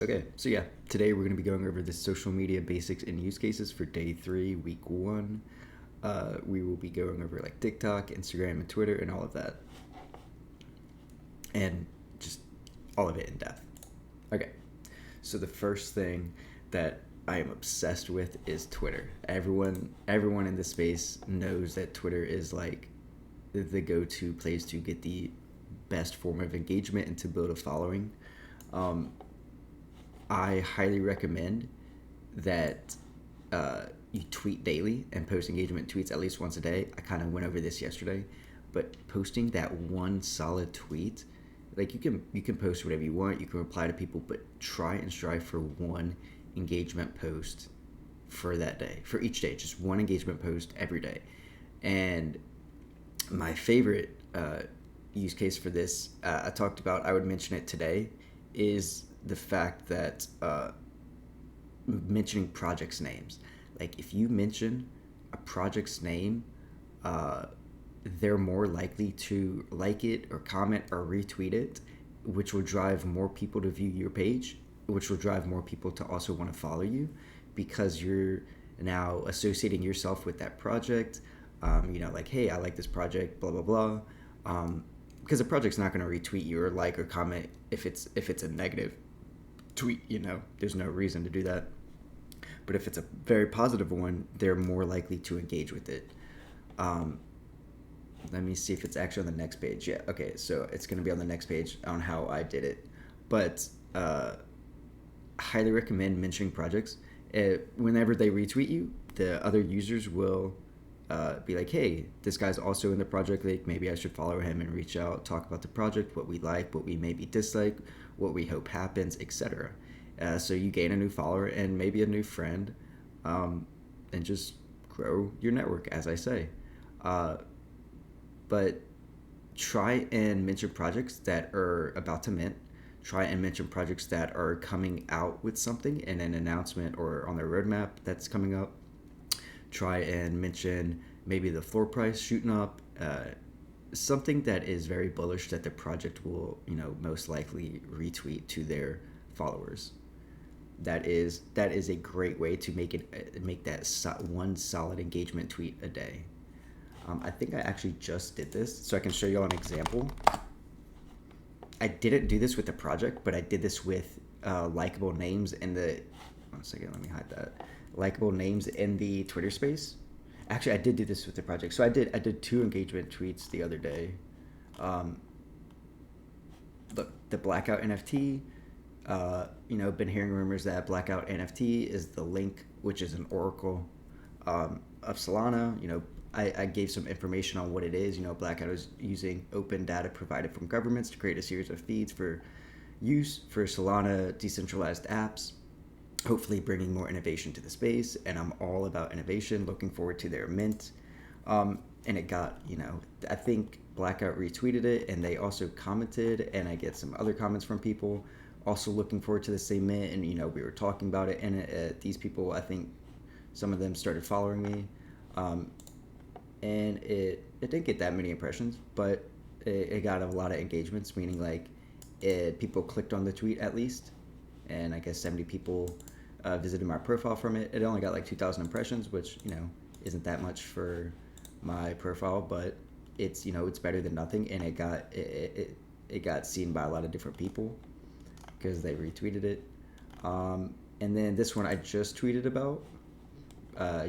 Okay, so yeah, today we're going to be going over the social media basics and use cases for day 3, week 1. We will be going over like TikTok, Instagram, and Twitter, and all of that, and just all of it in depth. Okay, so the first thing that I am obsessed with is Twitter. Everyone in this space knows that Twitter is like the go-to place to get the best form of engagement and to build a following. Um, I highly recommend that you tweet daily and post engagement tweets at least once a day. I kind of went over this yesterday, but posting that one solid tweet, like you can post whatever you want, you can reply to people, but try and strive for one engagement post for that day, for each day, just one engagement post every day. And my favorite use case for this, I talked about, I would mention it today, is the fact that mentioning projects' names. Like if you mention a project's name, uh, they're more likely to like it or comment or retweet it, which will drive more people to view your page, which will drive more people to also want to follow you because you're now associating yourself with that project. Like, hey, I like this project, blah, blah, blah. Because the project's not going to retweet you or like or comment if it's a negative tweet. There's no reason to do that. But if it's a very positive one, they're more likely to engage with it. Um, Let me see if it's actually on the next page. Yeah, okay, so it's going to be on the next page on how I did it. But highly recommend mentioning projects. Whenever they retweet you, the other users will be like, hey, this guy's also in the project league. Maybe I should follow him and reach out, talk about the project, what we like, what we maybe dislike, what we hope happens, etc. So you gain a new follower and maybe a new friend, and just grow your network, as I say. Uh, but try and mention projects that are about to mint. Try and mention projects that are coming out with something in an announcement or on their roadmap that's coming up. Try and mention maybe the floor price shooting up, something that is very bullish that the project will, most likely retweet to their followers. That is a great way to make that one solid engagement tweet a day. I think I actually just did this, so I can show you all an example. I didn't do this with the project, but I did this with likable names in the. One second, let me hide that. Likable names in the Twitter space. Actually, I did do this with the project. So I did two engagement tweets the other day. Um, Look, the Blackout NFT. Been hearing rumors that Blackout NFT is the link, which is an oracle of Solana. I gave some information on what it is. Blackout is using open data provided from governments to create a series of feeds for use for Solana decentralized apps, hopefully bringing more innovation to the space. And I'm all about innovation, looking forward to their mint. And it got, I think Blackout retweeted it and they also commented, and I get some other comments from people also looking forward to the same mint. And, we were talking about it, and these people, I think some of them started following me. And it didn't get that many impressions, but it got a lot of engagements, meaning like people clicked on the tweet at least, and I guess 70 people visited my profile from it. It only got like 2,000 impressions, which isn't that much for my profile, but it's better than nothing, and it got seen by a lot of different people because they retweeted it. And then this one I just tweeted about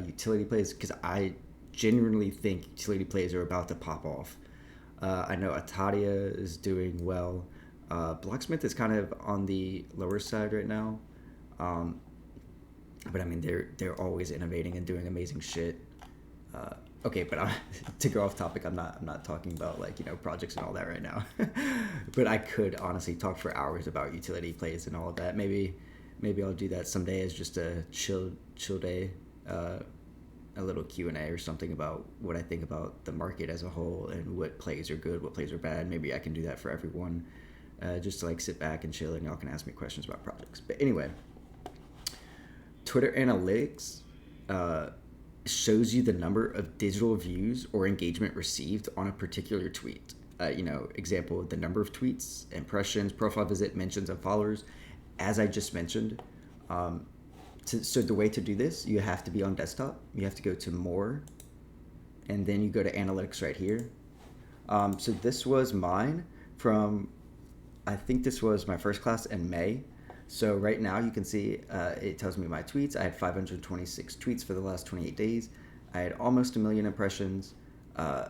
utility plays, because I genuinely think utility plays are about to pop off. I know Atadia is doing well. Blocksmith is kind of on the lower side right now, but I mean they're always innovating and doing amazing shit. Okay, but to go off topic, I'm not talking about like projects and all that right now. But I could honestly talk for hours about utility plays and all of that. Maybe I'll do that someday as just a chill day. A little Q&A or something about what I think about the market as a whole and what plays are good, what plays are bad. Maybe I can do that for everyone, just to like sit back and chill, and y'all can ask me questions about projects. But anyway, Twitter Analytics shows you the number of digital views or engagement received on a particular tweet. Example, the number of tweets, impressions, profile visit, mentions, and followers. as I just mentioned, so the way to do this, you have to be on desktop. You have to go to more, and then you go to analytics right here. So this was mine from, I think this was my first class in May. So right now you can see it tells me my tweets. I had 526 tweets for the last 28 days. I had almost a million impressions. I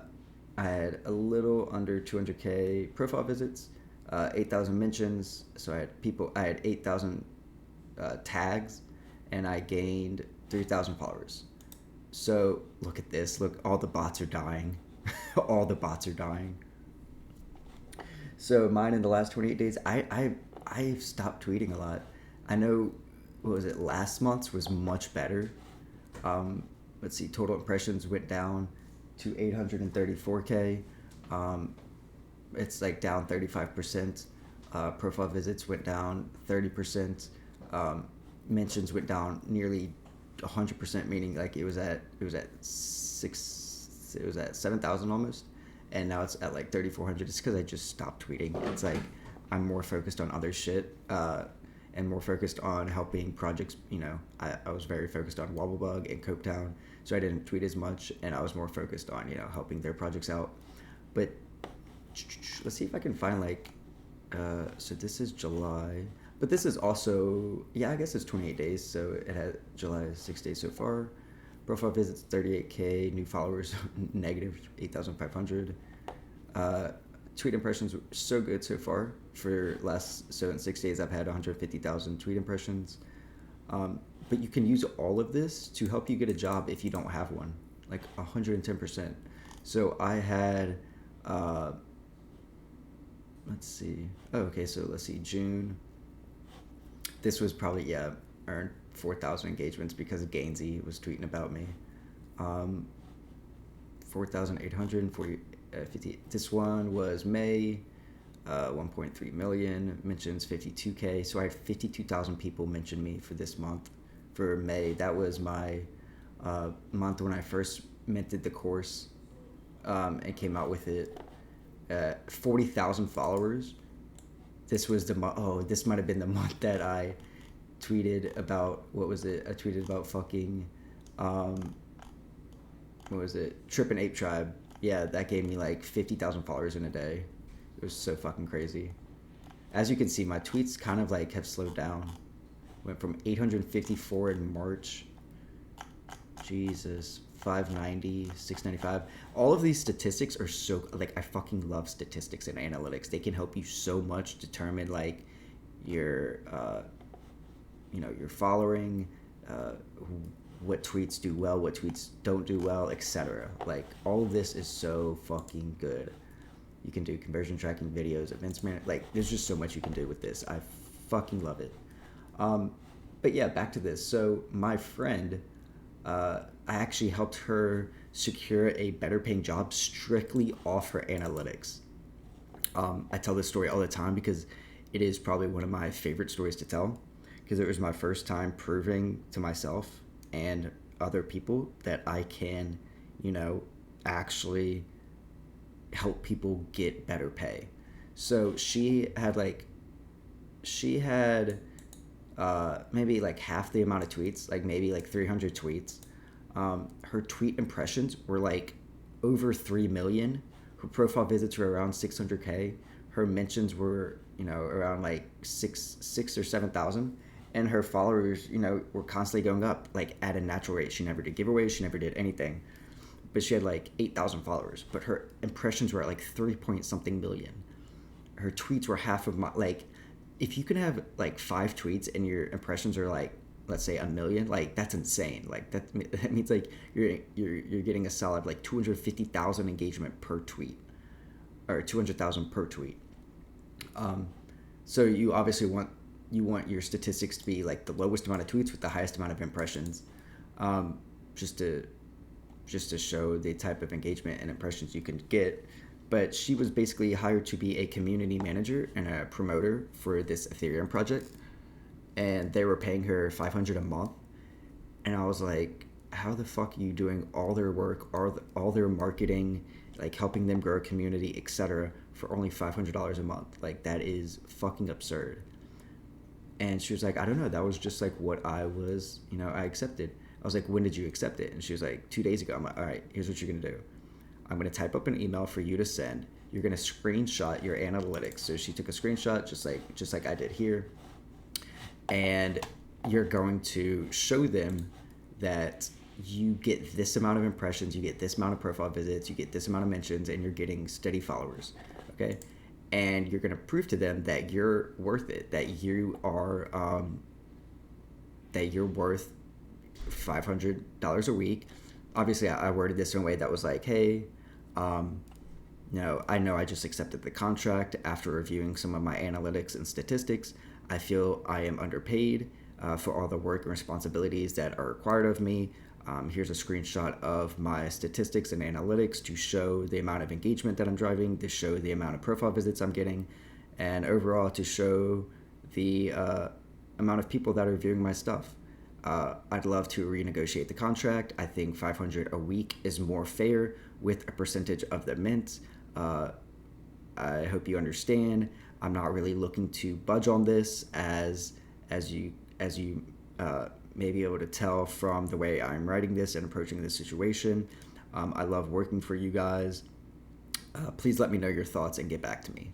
had a little under 200K profile visits, 8,000 mentions. So I had 8,000 tags, and I gained 3,000 followers. So look at this. Look, all the bots are dying. All the bots are dying. So mine in the last 28 days, I've stopped tweeting a lot. I know, what was it, last month's was much better. Let's see, total impressions went down to 834K. It's like down 35%. Profile visits went down 30%. Mentions went down nearly 100%, meaning like it was at 7,000 almost, and now it's at like 3,400. It's because I just stopped tweeting. It's like I'm more focused on other shit, and more focused on helping projects. I was very focused on Wobblebug and Coketown, so I didn't tweet as much, and I was more focused on helping their projects out. But let's see if I can find like, so this is July. But this is also, I guess it's 28 days, so it had July 6 days so far. Profile visits 38K, new followers negative 8,500. Tweet impressions so good so far. So in 6 days I've had 150,000 tweet impressions. But you can use all of this to help you get a job if you don't have one, like 110%. So I had, let's see. So let's see, June. This was probably, earned 4,000 engagements because Gainsey was tweeting about me. 4,850. This one was May, 1.3 million. Mentions 52K. So I had 52,000 people mention me for this month. For May, that was my month when I first minted the course and came out with it. 40,000 followers. This was the month. This might have been the month that I tweeted about, what was it? I tweeted about fucking, what was it? Trip and Ape Tribe. Yeah, that gave me like 50,000 followers in a day. It was so fucking crazy. As you can see, my tweets kind of like have slowed down. Went from 854 in March. Jesus. 590, 695. All of these statistics are so, like, I fucking love statistics and analytics. They can help you so much determine like your your following, what tweets do well, what tweets don't do well, etc. Like all of this is so fucking good. You can do conversion tracking videos, events like there's just so much you can do with this. I fucking love it. But yeah, back to this. So my friend, I actually helped her secure a better paying job strictly off her analytics. I tell this story all the time because it is probably one of my favorite stories to tell, because it was my first time proving to myself and other people that I can, actually help people get better pay. So she had maybe like half the amount of tweets, like maybe like 300 tweets. Her tweet impressions were like over 3 million. Her profile visits were around 600K. Her mentions were, around like six or 7,000. And her followers, were constantly going up, like at a natural rate. She never did giveaways. She never did anything. But she had like 8,000 followers. But her impressions were at like 3 point something million. Her tweets were half of my, like, if you can have like 5 tweets and your impressions are like, let's say 1 million, like that's insane. Like that means like you're getting a solid like 250,000 engagement per tweet, or 200,000 per tweet. So you obviously want your statistics to be like the lowest amount of tweets with the highest amount of impressions, just to show the type of engagement and impressions you can get. But she was basically hired to be a community manager and a promoter for this Ethereum project, and they were paying her $500 a month. And I was like, how the fuck are you doing all their work, all their marketing, like helping them grow a community, etc., for only $500 a month? Like, that is fucking absurd. And she was like, I don't know. That was just like what I was, I accepted. I was like, when did you accept it? And she was like, 2 days ago. I'm like, all right, here's what you're going to do. I'm going to type up an email for you to send. You're going to screenshot your analytics. So she took a screenshot just like I did here. And you're going to show them that you get this amount of impressions, you get this amount of profile visits, you get this amount of mentions, and you're getting steady followers. Okay? And you're going to prove to them that you're worth it, that you are that you're worth $500 a week. Obviously, I worded this in a way that was like, hey, I know I just accepted the contract after reviewing some of my analytics and statistics. I feel I am underpaid for all the work and responsibilities that are required of me. Here's a screenshot of my statistics and analytics to show the amount of engagement that I'm driving, to show the amount of profile visits I'm getting, and overall to show the amount of people that are viewing my stuff. I'd love to renegotiate the contract. I think $500 a week is more fair with a percentage of the mint. I hope you understand. I'm not really looking to budge on this, as you may be able to tell from the way I'm writing this and approaching this situation. I love working for you guys. Please let me know your thoughts and get back to me.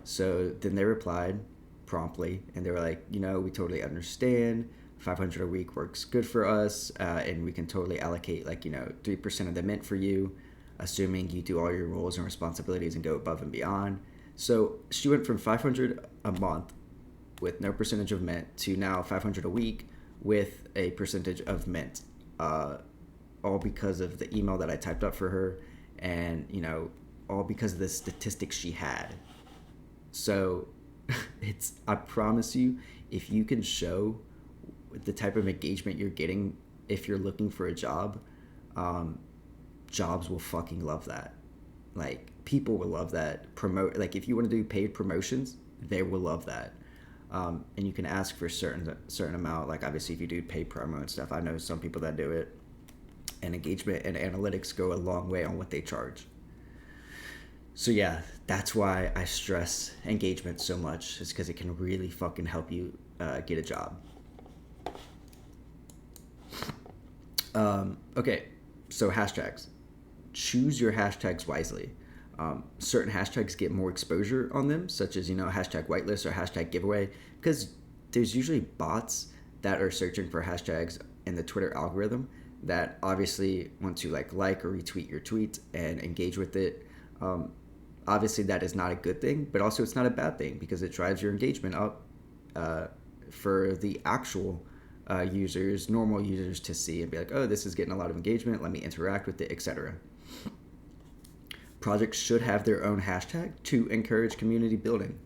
So then they replied promptly, and they were like, we totally understand. 500 a week works good for us, and we can totally allocate 3% of the mint for you, assuming you do all your roles and responsibilities and go above and beyond. So she went from 500 a month with no percentage of mint to now 500 a week with a percentage of mint, all because of the email that I typed up for her, and all because of the statistics she had. So I promise you, if you can show the type of engagement you're getting if you're looking for a job, jobs will fucking love that. Like, people will love that. If you want to do paid promotions, they will love that. And you can ask for a certain amount. Like, obviously, if you do paid promo and stuff, I know some people that do it. And engagement and analytics go a long way on what they charge. So yeah, that's why I stress engagement so much. Is because it can really fucking help you get a job. Okay, so hashtags. Choose your hashtags wisely. Certain hashtags get more exposure on them, such as hashtag whitelist or hashtag giveaway, because there's usually bots that are searching for hashtags in the Twitter algorithm that obviously want to like or retweet your tweet and engage with it. Obviously that is not a good thing, but also it's not a bad thing because it drives your engagement up for the actual users, normal users, to see and be like, oh, this is getting a lot of engagement, let me interact with it, etc. Projects should have their own hashtag to encourage community building.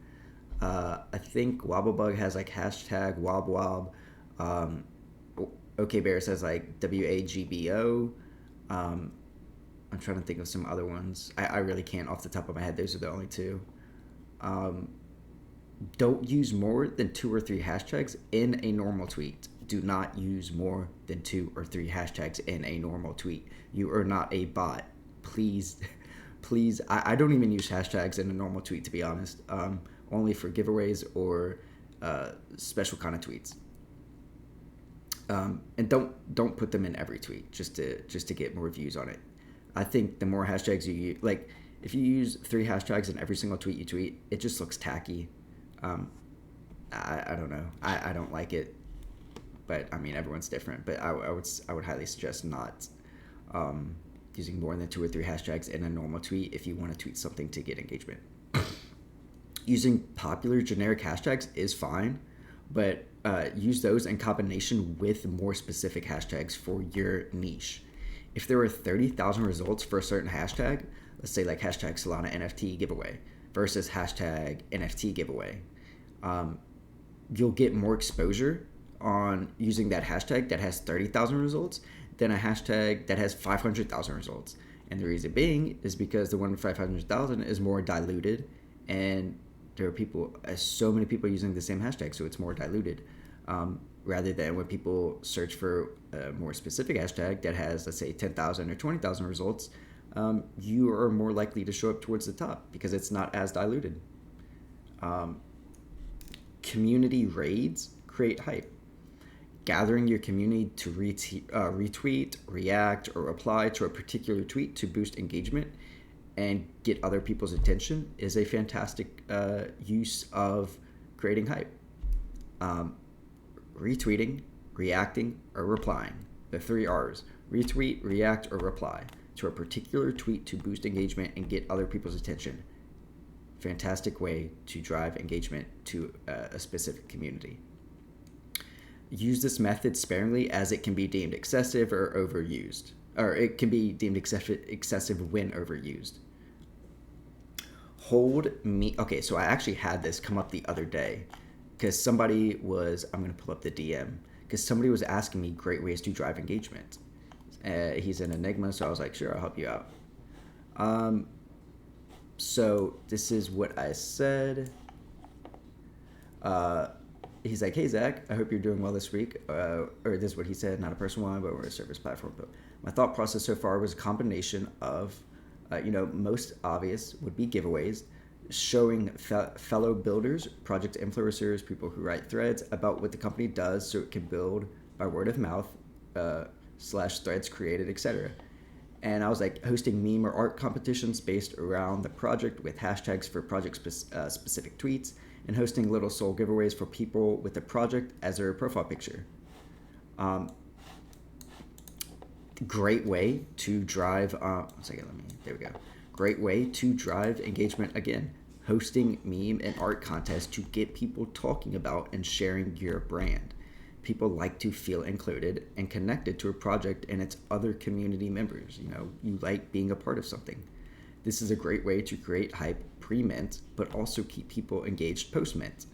I think Wobblebug has like hashtag WobWob. OKBear says like WAGBO. I'm trying to think of some other ones. I really can't off the top of my head. Those are the only two. Don't use more than 2 or 3 hashtags in a normal tweet. Do not use more than 2 or 3 hashtags in a normal tweet. You are not a bot. Please. I don't even use hashtags in a normal tweet, to be honest. Only for giveaways or special kind of tweets. And don't put them in every tweet just to get more views on it. I think the more hashtags you use, like if you use 3 hashtags in every single tweet you tweet, it just looks tacky. I don't know. I don't like it, but I mean everyone's different. But I would highly suggest not using more than 2 or 3 hashtags in a normal tweet if you want to tweet something to get engagement. Using popular generic hashtags is fine, but use those in combination with more specific hashtags for your niche. If there are 30,000 results for a certain hashtag, let's say like hashtag Solana NFT giveaway versus hashtag NFT giveaway, you'll get more exposure on using that hashtag that has 30,000 results than a hashtag that has 500,000 results. And the reason being is because the one with 500,000 is more diluted, and there are so many people using the same hashtag, so it's more diluted. Rather than when people search for a more specific hashtag that has, let's say, 10,000 or 20,000 results, you are more likely to show up towards the top because it's not as diluted. Community raids create hype. Gathering your community to retweet, react, or reply to a particular tweet to boost engagement and get other people's attention is a fantastic use of creating hype. Retweeting, reacting, or replying. The 3 R's. Retweet, react, or reply to a particular tweet to boost engagement and get other people's attention. Fantastic way to drive engagement to a specific community. Use this method sparingly, as it can be deemed excessive or overused. Or it can be deemed excessive when overused. Okay, so I actually had this come up the other day because somebody was, I'm going to pull up the DM, because somebody was asking me great ways to drive engagement. He's an Enigma, so I was like, sure, I'll help you out. So this is what I said. He's like, hey, Zach, I hope you're doing well this week. Or this is what he said, not a personal one, but we're a service platform. But my thought process so far was a combination of, most obvious would be giveaways, showing fellow builders, project influencers, people who write threads about what the company does so it can build by word of mouth, / threads created, etc. And I was like, hosting meme or art competitions based around the project with hashtags for project specific tweets, and hosting little soul giveaways for people with the project as their profile picture. Great way to drive, there we go. Great way to drive engagement again. Hosting meme and art contests to get people talking about and sharing your brand. People like to feel included and connected to a project and its other community members. You like being a part of something. This is a great way to create hype pre-mint, but also keep people engaged post-mint.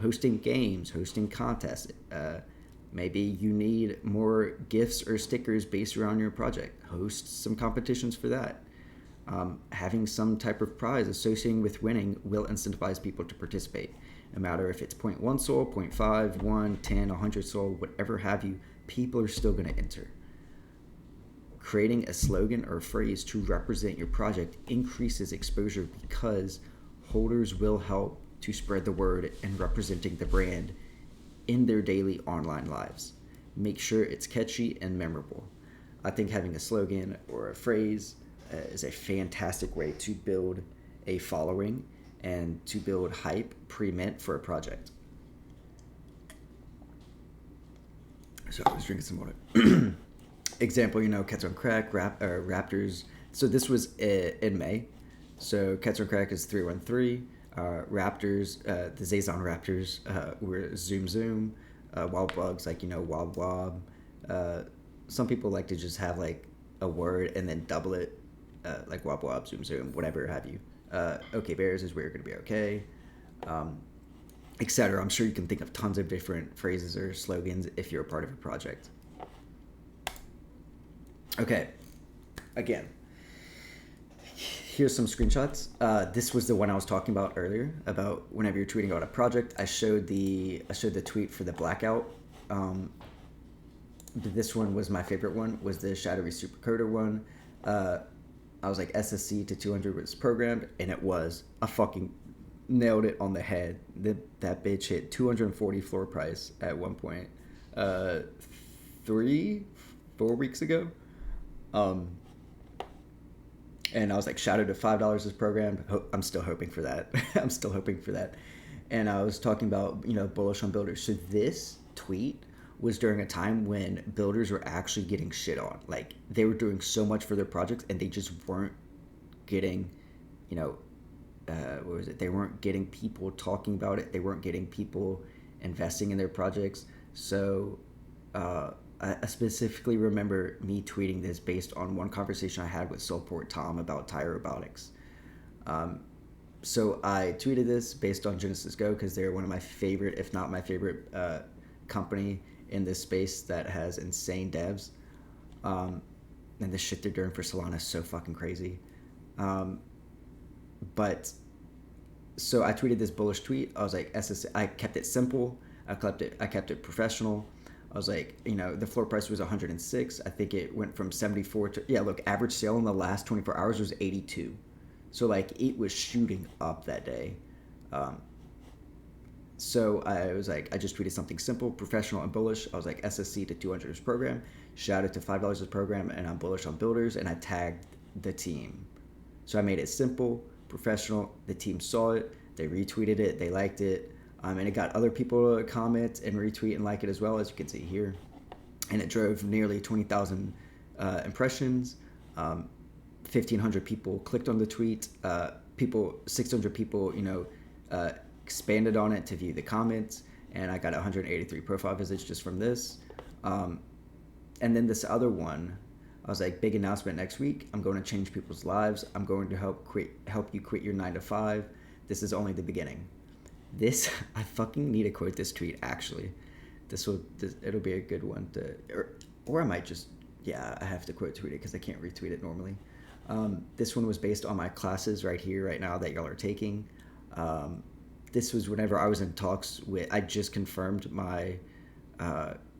Hosting games, hosting contests. Maybe you need more gifts or stickers based around your project. Host some competitions for that. Having some type of prize associated with winning will incentivize people to participate. No matter if it's 0.1 soul, 0.5, 1, 10, 100 soul, whatever have you, people are still going to enter. Creating a slogan or phrase to represent your project increases exposure because holders will help to spread the word and representing the brand in their daily online lives. Make sure it's catchy and memorable. I think having a slogan or a phrase is a fantastic way to build a following and to build hype pre-mint for a project. So I was drinking some water. Example, Cats on Crack, Raptors. So this was in May. So Cats on Crack is 313. Raptors, the Zazon Raptors were Zoom Zoom. Wild Bugs, Wob Wob. Some people like to just have like a word and then double it, like Wob Wob, Zoom Zoom, whatever have you. Okay Bears is We're Gonna Be Okay, etc. I'm sure you can think of tons of different phrases or slogans if you're a part of a project. Okay, again, here's some screenshots. This was the one I was talking about earlier, about whenever you're tweeting about a project. I showed the tweet for the blackout. This one was my favorite one, was the Shadowy Supercoder one. I was like, SSC to 200 was programmed, and it was. I fucking nailed it on the head. That bitch hit 240 floor price at one point 3-4 weeks ago. And I was like, Shadow to $5 is programmed. I'm still hoping for that. And I was talking about, bullish on builders. So this tweet was during a time when builders were actually getting shit on. Like, they were doing so much for their projects and they just weren't getting, They weren't getting people talking about it. They weren't getting people investing in their projects. So I specifically remember me tweeting this based on one conversation I had with Soulport Tom about Tire Robotics. So I tweeted this based on Genesis Go because they're one of my favorite, if not my favorite, company in this space that has insane devs. And the shit they're doing for Solana is so fucking crazy. But so I tweeted this bullish tweet. I was like, I kept it simple. I kept it professional. I was like, the floor price was 106. I think it went from 74 to, average sale in the last 24 hours was 82. So, it was shooting up that day. So I was like, I just tweeted something simple, professional and bullish. I was like, SSC to 200 is program, shout out to $5 a program, and I'm bullish on builders, and I tagged the team. So I made it simple, professional. The team saw it, they retweeted it, they liked it, and it got other people to comment and retweet and like it as well, as you can see here. And it drove nearly 20,000 impressions. 1,500 people clicked on the tweet. 600 people, expanded on it to view the comments, and I got 183 profile visits just from this. And then this other one, I was like, big announcement next week. I'm going to change people's lives. I'm going to help you quit your 9 to 5. This is only the beginning. This, I fucking need to quote this tweet, actually. It'll be a good one or I might just, I have to quote tweet it because I can't retweet it normally. This one was based on my classes right here, right now that y'all are taking. This was whenever I was in talks I just confirmed my,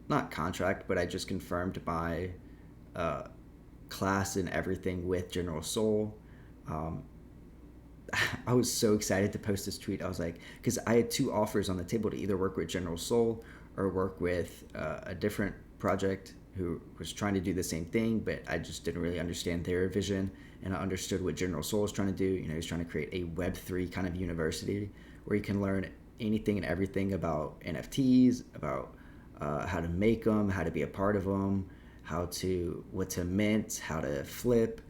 not contract, but I just confirmed my class and everything with General Soul. I was so excited to post this tweet. I was like, because I had 2 offers on the table to either work with General Soul or work with a different project who was trying to do the same thing, but I just didn't really understand their vision, and I understood what General Soul was trying to do. He's trying to create a Web3 kind of university where you can learn anything and everything about NFTs, about how to make them, how to be a part of them, what to mint, how to flip,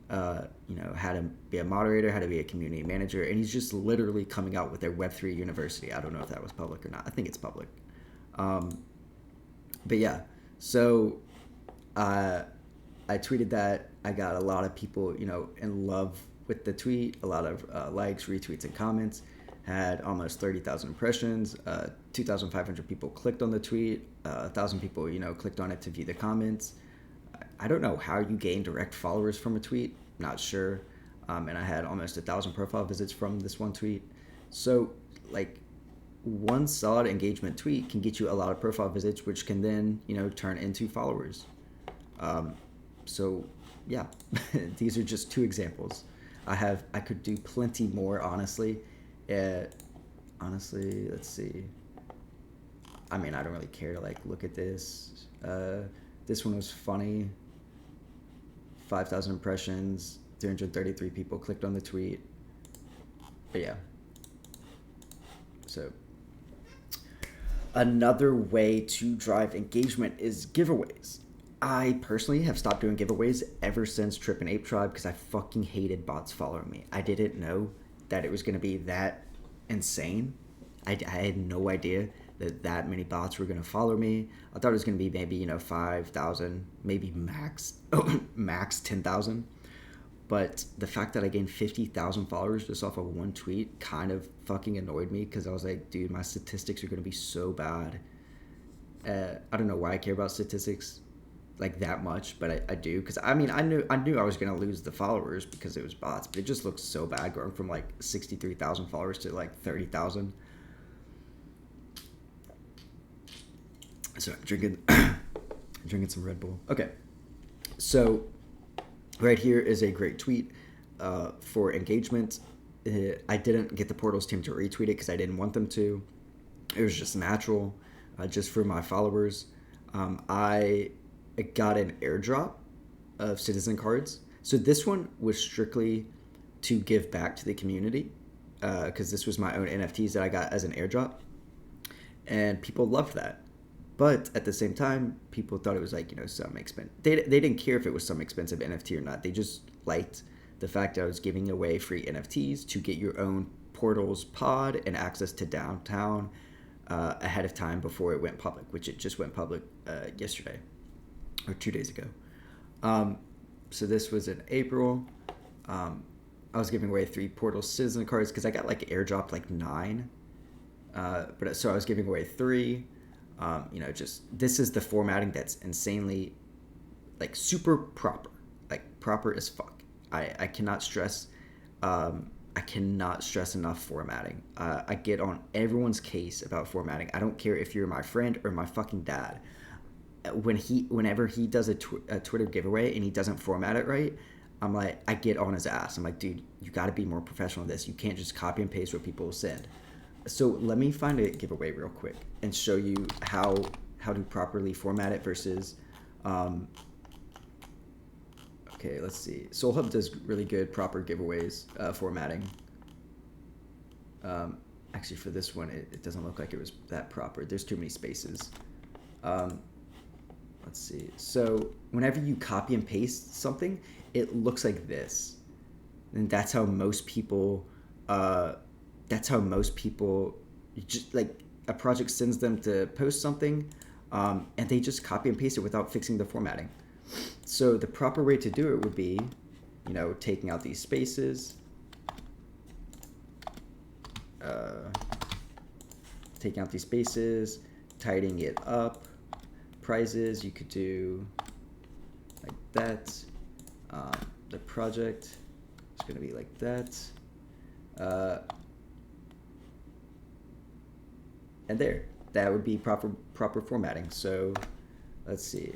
how to be a moderator, how to be a community manager. And he's just literally coming out with their Web3 university. I don't know if that was public or not. I think it's public. But yeah, so I tweeted that. I got a lot of people, in love with the tweet, a lot of likes, retweets, and comments. Had almost 30,000 impressions. 2,500 people clicked on the tweet. 1,000 people, clicked on it to view the comments. I don't know how you gain direct followers from a tweet. Not sure. And I had almost 1,000 profile visits from this one tweet. So, one solid engagement tweet can get you a lot of profile visits, which can then, turn into followers. So, yeah, these are just 2 examples. I could do plenty more, honestly. Honestly, let's see. I mean, I don't really care to look at this. This one was funny. 5,000 impressions, 333 people clicked on the tweet. But yeah. So another way to drive engagement is giveaways. I personally have stopped doing giveaways ever since Trip and Ape Tribe because I fucking hated bots following me. I didn't know that it was going to be that insane. I had no idea that many bots were going to follow me. I thought it was going to be maybe 5,000, maybe max 10,000. But the fact that I gained 50,000 followers just off of one tweet kind of fucking annoyed me because I was like, dude, my statistics are going to be so bad. I don't know why I care about statistics that much, but I do, because I mean I knew I was gonna lose the followers because it was bots, but it just looks so bad going from 63,000 followers to 30,000. So I'm drinking some Red Bull. Okay, so right here is a great tweet for engagement. I didn't get the Portals team to retweet it because I didn't want them to. It was just natural, just for my followers. I got an airdrop of citizen cards. So this one was strictly to give back to the community because this was my own NFTs that I got as an airdrop. And people loved that. But at the same time, people thought it was some expensive. They didn't care if it was some expensive NFT or not. They just liked the fact that I was giving away free NFTs to get your own Portals pod and access to downtown ahead of time before it went public, which it just went public yesterday or 2 days ago. So this was in April. I was giving away 3 Portal citizen cards because I got airdropped 9. But so I was giving away 3. Just this is the formatting that's insanely super proper, proper as fuck. I cannot stress enough formatting. I get on everyone's case about formatting. I don't care if you're my friend or my fucking dad. Whenever he does a Twitter giveaway and he doesn't format it right, I'm I get on his ass. I'm dude, you got to be more professional in this. You can't just copy and paste what people send. So let me find a giveaway real quick and show you how to properly format it versus. Okay, let's see. SolHub does really good proper giveaways formatting. Actually, for this one, it doesn't look like it was that proper. There's too many spaces. Let's see. So whenever you copy and paste something, it looks like this, and that's how most people. Just like a project sends them to post something, and they just copy and paste it without fixing the formatting. So the proper way to do it would be, taking out these spaces, tidying it up. Prizes, you could do like that. The project is going to be like that. And there, that would be proper formatting. So let's see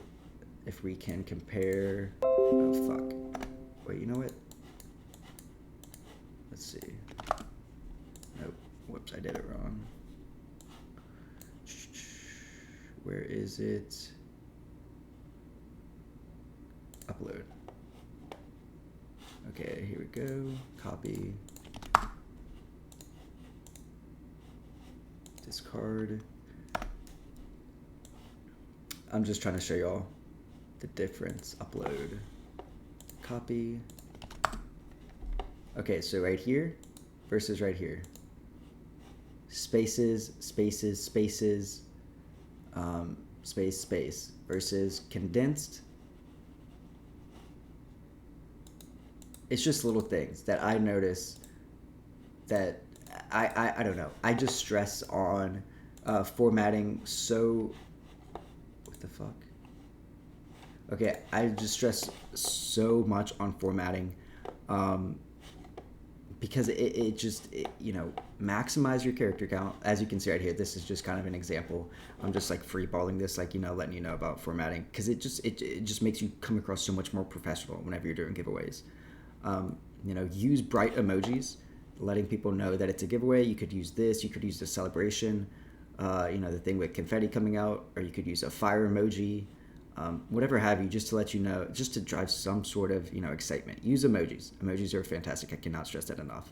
if we can compare. Oh fuck! Wait, you know what? Let's see. Nope. Whoops, I did it wrong. Where is it? Upload. Okay, here we go. Copy. Discard. I'm just trying to show y'all the difference. Upload. Copy. Okay, so right here versus right here. Spaces, spaces, spaces, space, space versus condensed. It's just little things that I notice that I don't know. I just stress on formatting so. What the fuck? Okay, I just stress so much on formatting because it just maximize your character count. As you can see right here, this is just kind of an example. I'm just like freeballing this, like letting you know about formatting because it just makes you come across so much more professional whenever you're doing giveaways. Use bright emojis, letting people know that it's a giveaway. You could use this. You could use the celebration, the thing with confetti coming out, or you could use a fire emoji, whatever have you, just to let you know, just to drive some sort of excitement. Use emojis. Emojis are fantastic. I cannot stress that enough.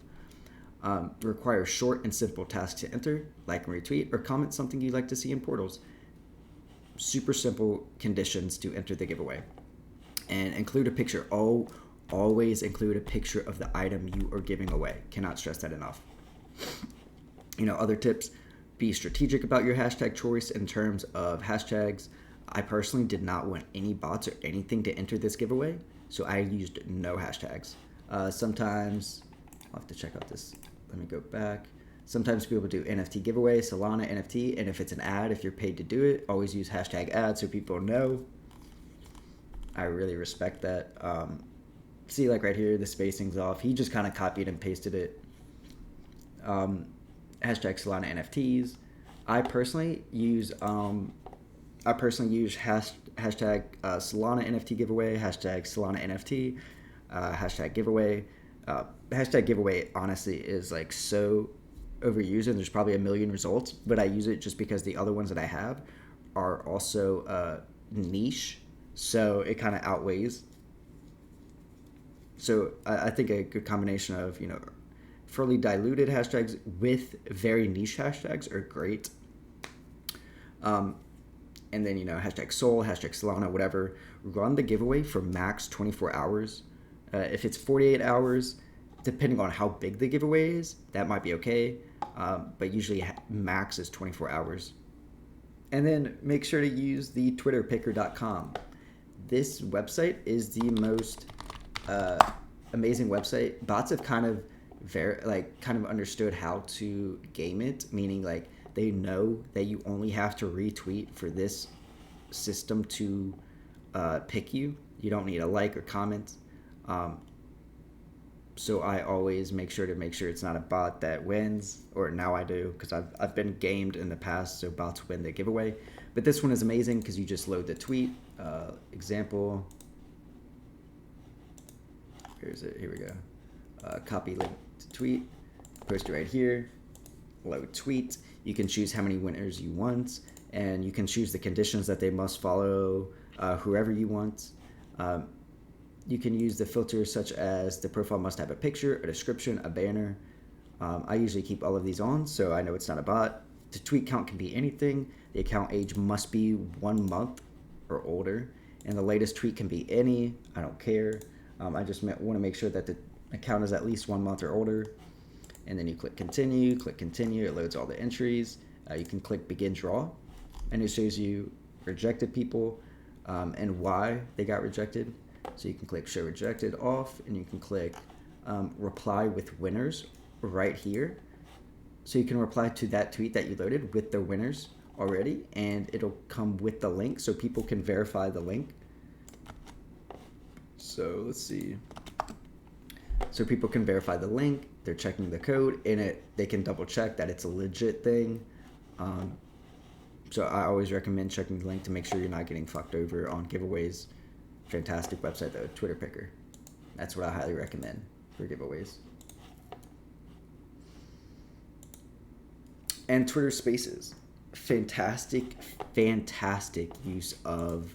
Require short and simple tasks to enter, like and retweet, or comment something you'd like to see in portals. Super simple conditions to enter the giveaway, and include a picture. Always include a picture of the item you are giving away. Cannot stress that enough. Other tips, be strategic about your hashtag choice in terms of hashtags. I personally did not want any bots or anything to enter this giveaway, so I used no hashtags. Sometimes, I'll have to check out this. Let me go back. Sometimes people do NFT giveaway, Solana NFT, and if it's an ad, if you're paid to do it, always use hashtag ad so people know. I really respect that. See, like right here, the spacing's off. He just kind of copied and pasted it. Hashtag Solana NFTs. I personally use hashtag Solana NFT giveaway, hashtag Solana NFT, hashtag giveaway. Hashtag giveaway honestly is like so overused, and there's probably a million results, but I use it just because the other ones that I have are also niche, so it kind of outweighs. So I think a good combination of fairly diluted hashtags with very niche hashtags are great. And then hashtag Sol, hashtag Solana, whatever. Run the giveaway for max 24 hours. If it's 48 hours, depending on how big the giveaway is, that might be okay. But usually max is 24 hours. And then make sure to use the twitterpicker.com. This website is the most amazing website. Bots have kind of understood how to game it, meaning like they know that you only have to retweet for this system to pick you. You don't need a like or comment. So I always make sure it's not a bot that wins, or now I do because I've been gamed in the past, so bots win the giveaway. But this one is amazing because you just load the tweet. Example. Here we go. Copy link to tweet. Post it right here. load tweet. You can choose how many winners you want, and you can choose the conditions that they must follow, whoever you want. Um, you can use the filters such as the profile must have a picture, a description, a banner. I usually keep all of these on so I know it's not a bot. The tweet count can be anything. The account age must be 1 month or older. And the latest tweet can be any. I don't care. I just want to make sure that the account is at least 1 month or older. And then you click continue, it loads all the entries. You can click begin draw, and it shows you rejected people and why they got rejected. So you can click show rejected off, and you can click reply with winners right here. So you can reply to that tweet that you loaded with the winners already, and it'll come with the link so people can verify the link. So let's see. So people can verify the link, they're checking the code in it, they can double check that it's a legit thing. So I always recommend checking the link to make sure you're not getting fucked over on giveaways. Fantastic website though, Twitter Picker. That's what I highly recommend for giveaways. And Twitter Spaces. Fantastic use of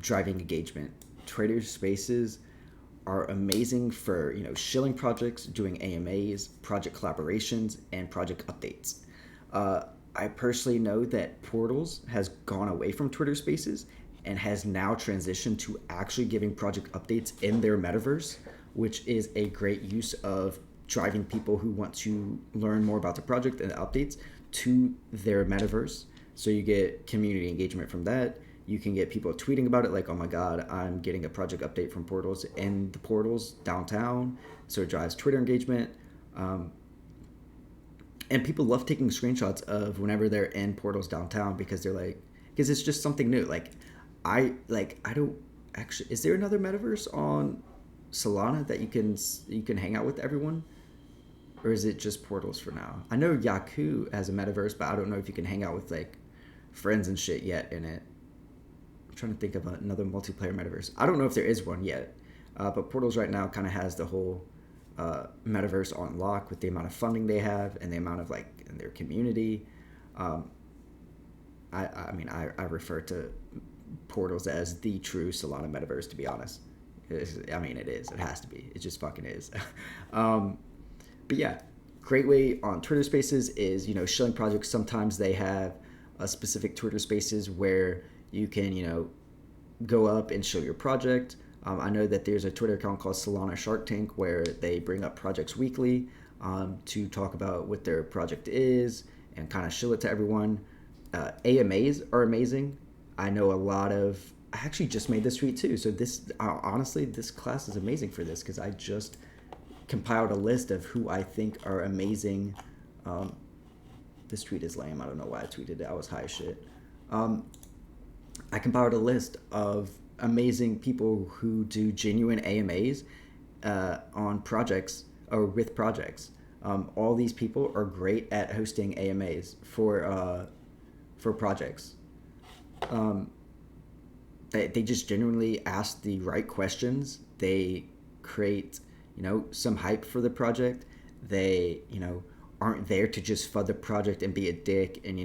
driving engagement. Twitter Spaces are amazing for shilling projects, doing AMAs, project collaborations, and project updates. I personally know that Portals has gone away from Twitter Spaces and has now transitioned to actually giving project updates in their metaverse, which is a great use of driving people who want to learn more about the project and the updates to their metaverse. So you get community engagement from that. You can get people tweeting about it like, oh my God, I'm getting a project update from Portals in the Portals downtown. So it drives Twitter engagement. And people love taking screenshots of whenever they're in Portals downtown because because it's just something new. I don't actually, is there another metaverse on Solana that you can hang out with everyone? Or is it just Portals for now? I know Yaku has a metaverse, but I don't know if you can hang out with friends and shit yet in it. I'm trying to think of another multiplayer metaverse. I don't know if there is one yet, but Portals right now kind of has the whole metaverse on lock with the amount of funding they have and the amount of in their community. I refer to Portals as the true Solana metaverse, to be honest. It is. It has to be. It just fucking is. But yeah, great way on Twitter Spaces is, shilling projects. Sometimes they have a specific Twitter Spaces where you can, go up and show your project. I know that there's a Twitter account called Solana Shark Tank where they bring up projects weekly to talk about what their project is and kind of shill it to everyone. AMAs are amazing. I know I actually just made this tweet too. So honestly, this class is amazing for this because I just compiled a list of who I think are amazing. This tweet is lame. I don't know why I tweeted it. I was high as shit. I compiled a list of amazing people who do genuine AMAs on projects or with projects. All these people are great at hosting AMAs for projects. They just genuinely ask the right questions. They create some hype for the project. They aren't there to just fud the project and be a dick and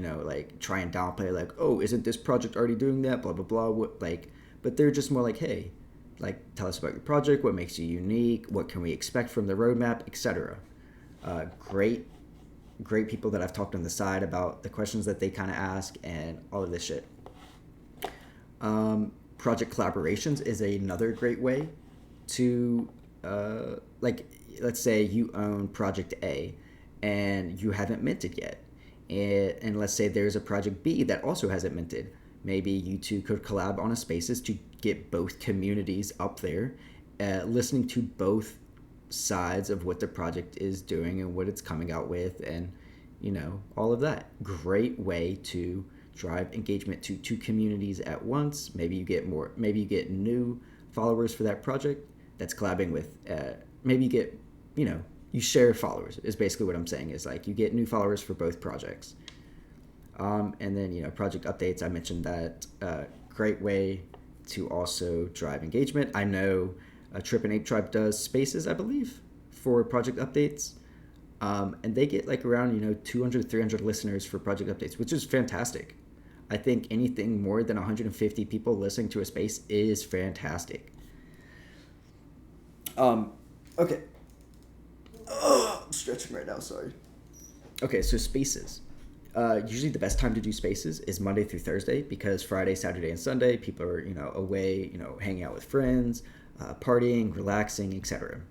try and downplay oh, isn't this project already doing that, blah blah blah, but they're just more hey, tell us about your project, what makes you unique, what can we expect from the roadmap, etc. Great people that I've talked on the side about the questions that they kind of ask and all of this shit. Project collaborations is another great way to let's say you own project A and you haven't minted yet, and let's say there's a project B that also hasn't minted. Maybe you two could collab on a Spaces to get both communities up there, listening to both sides of what the project is doing and what it's coming out with, and all of that. Great way to drive engagement to two communities at once. Maybe you get new followers for that project that's collabing with, maybe you get, you share followers is basically what I'm saying, is you get new followers for both projects. And then, project updates, I mentioned that, great way to also drive engagement. I know Trip and Ape Tribe does Spaces, I believe, for project updates. And they get like around 200 300 listeners for project updates, which is fantastic. I think anything more than 150 people listening to a space is fantastic. Okay. I'm stretching right now, sorry. Okay, so spaces. Usually the best time to do spaces is Monday through Thursday, because Friday, Saturday, and Sunday people are away, hanging out with friends, partying, relaxing, etc.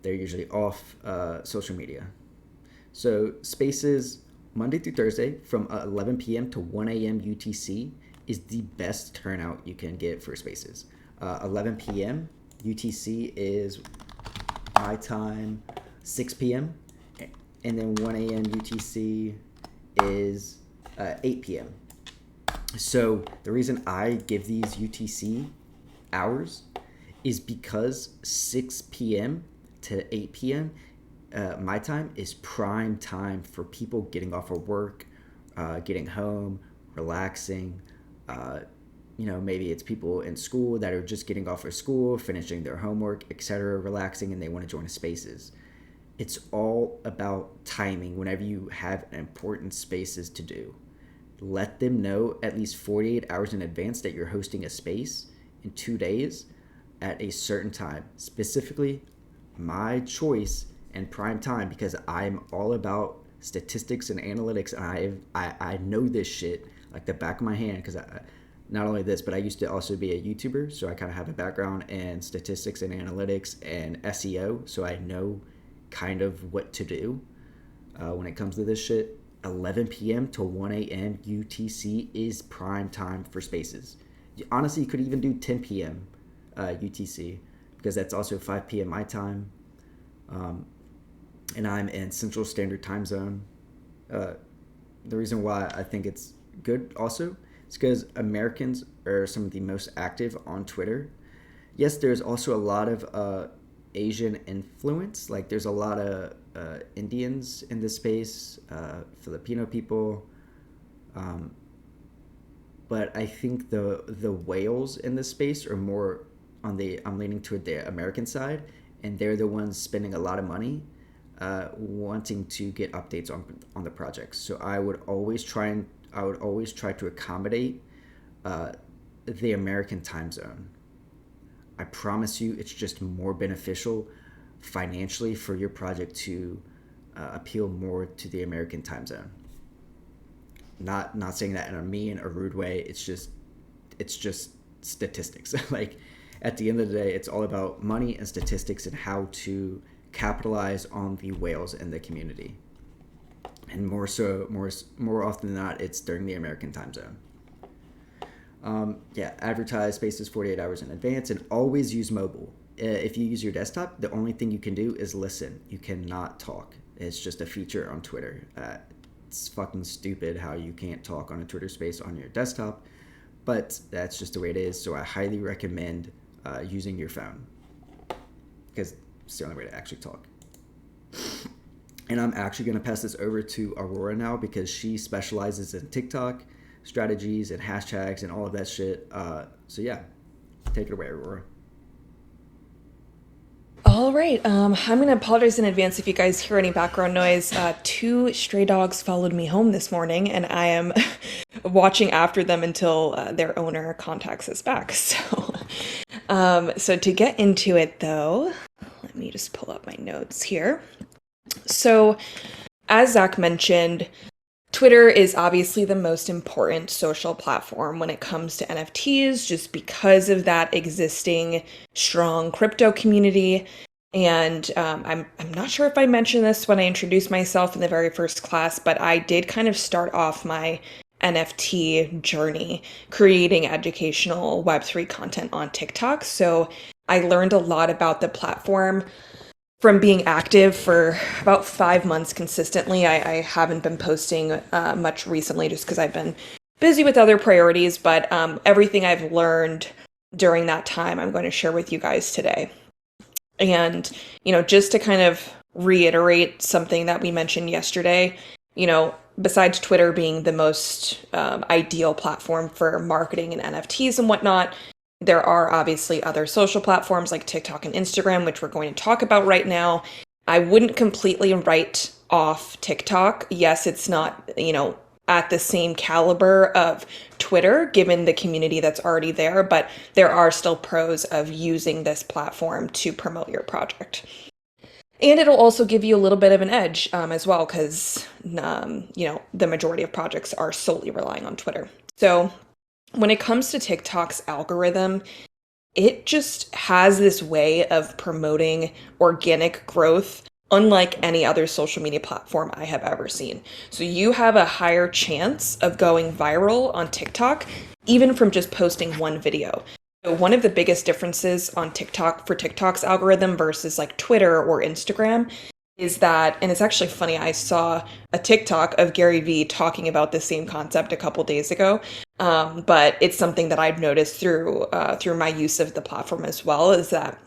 They're usually off social media. So spaces Monday through Thursday from 11 p.m. to 1 a.m. UTC is the best turnout you can get for spaces. 11 p.m. UTC is my time, 6 p.m. And then 1 a.m. UTC is 8 p.m. So the reason I give these UTC hours is because 6 p.m. to 8 p.m. My time is prime time for people getting off of work, getting home, relaxing. Maybe it's people in school that are just getting off of school, finishing their homework, etc., relaxing, and they want to join spaces. It's all about timing whenever you have important spaces to do. Let them know at least 48 hours in advance that you're hosting a space in 2 days at a certain time. Specifically, my choice and prime time, because I'm all about statistics and analytics, and I know this shit like the back of my hand, because not only this, but I used to also be a YouTuber, so I kind of have a background in statistics and analytics and SEO, so I know kind of what to do when it comes to this shit. 11 p.m. to 1 a.m. UTC is prime time for spaces. Honestly, you could even do 10 p.m. UTC, because that's also 5 p.m. my time. And I'm in Central Standard Time Zone. The reason why I think it's good also is because Americans are some of the most active on Twitter. Yes, there's also a lot of Asian influence. Like there's a lot of Indians in this space, Filipino people. But I think the whales in this space are more I'm leaning toward the American side, and they're the ones spending a lot of money wanting to get updates on the projects. So I would always try to accommodate the American time zone. I promise you, it's just more beneficial financially for your project to appeal more to the American time zone. Not saying that in a mean or rude way. It's just statistics. Like at the end of the day, it's all about money and statistics and how to capitalize on the whales in the community. And more often than not, it's during the American time zone. Advertise spaces 48 hours in advance, and always use mobile. If you use your desktop, the only thing you can do is listen. You cannot talk. It's just a feature on Twitter. It's fucking stupid how you can't talk on a Twitter space on your desktop, but that's just the way it is. So I highly recommend using your phone, because it's the only way to actually talk. And I'm actually going to pass this over to Aurora now, because she specializes in TikTok strategies and hashtags and all of that shit. So yeah, take it away, Aurora. All right. I'm going to apologize in advance if you guys hear any background noise. Two stray dogs followed me home this morning, and I am watching after them until their owner contacts us back. So to get into it, though, let me just pull up my notes here. So, as Zach mentioned, Twitter is obviously the most important social platform when it comes to NFTs, just because of that existing strong crypto community. And I'm not sure if I mentioned this when I introduced myself in the very first class, but I did kind of start off my NFT journey creating educational Web3 content on TikTok. So I learned a lot about the platform from being active for about 5 months consistently. I haven't been posting much recently just because I've been busy with other priorities, but everything I've learned during that time, I'm going to share with you guys today. And, just to kind of reiterate something that we mentioned yesterday, besides Twitter being the most ideal platform for marketing and NFTs and whatnot, there are obviously other social platforms like TikTok and Instagram, which we're going to talk about right now. I wouldn't completely write off TikTok. Yes, it's not, at the same caliber of Twitter, given the community that's already there, but there are still pros of using this platform to promote your project. And it'll also give you a little bit of an edge as well, because, the majority of projects are solely relying on Twitter. So when it comes to TikTok's algorithm, it just has this way of promoting organic growth unlike any other social media platform I have ever seen. So you have a higher chance of going viral on TikTok, even from just posting one video. So one of the biggest differences on TikTok for TikTok's algorithm versus like Twitter or Instagram is that, and it's actually funny, I saw a TikTok of Gary Vee talking about the same concept a couple days ago, but it's something that I've noticed through my use of the platform as well, is that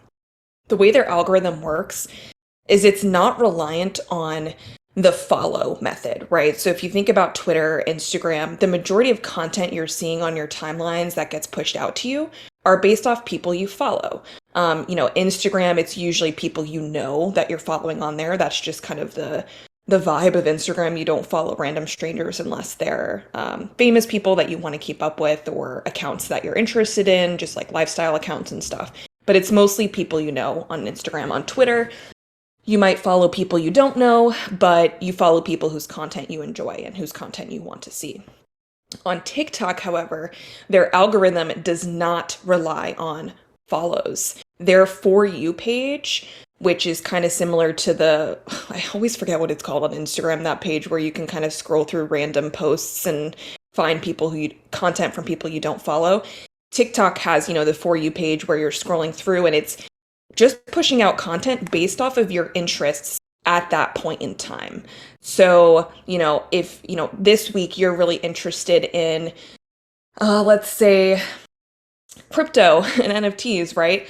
the way their algorithm works is it's not reliant on the follow method, right? So if you think about Twitter, Instagram, the majority of content you're seeing on your timelines that gets pushed out to you are based off people you follow. Instagram, it's usually people that you're following on there. That's just kind of the vibe of Instagram. You don't follow random strangers unless they're famous people that you want to keep up with or accounts that you're interested in, just like lifestyle accounts and stuff. But it's mostly people on Instagram. On Twitter, you might follow people you don't know, but you follow people whose content you enjoy and whose content you want to see. On TikTok, however, their algorithm does not rely on follows. Their For You page, which is kind of similar to I always forget what it's called on Instagram, that page where you can kind of scroll through random posts and find content from people you don't follow. TikTok has, the For You page where you're scrolling through and it's just pushing out content based off of your interests at that point in time. So, if, this week you're really interested in, let's say, crypto and NFTs, right?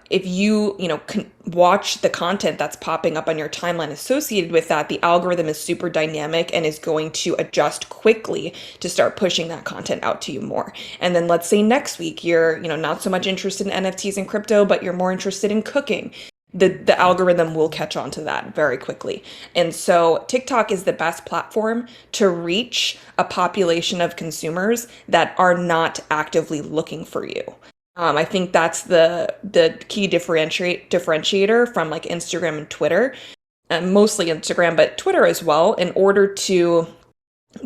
If you, can watch the content that's popping up on your timeline associated with that, the algorithm is super dynamic and is going to adjust quickly to start pushing that content out to you more. And then let's say next week you're, not so much interested in NFTs and crypto, but you're more interested in cooking. The algorithm will catch on to that very quickly. And so TikTok is the best platform to reach a population of consumers that are not actively looking for you. I think that's the key differentiator from like Instagram and Twitter, mostly Instagram, but Twitter as well, in order to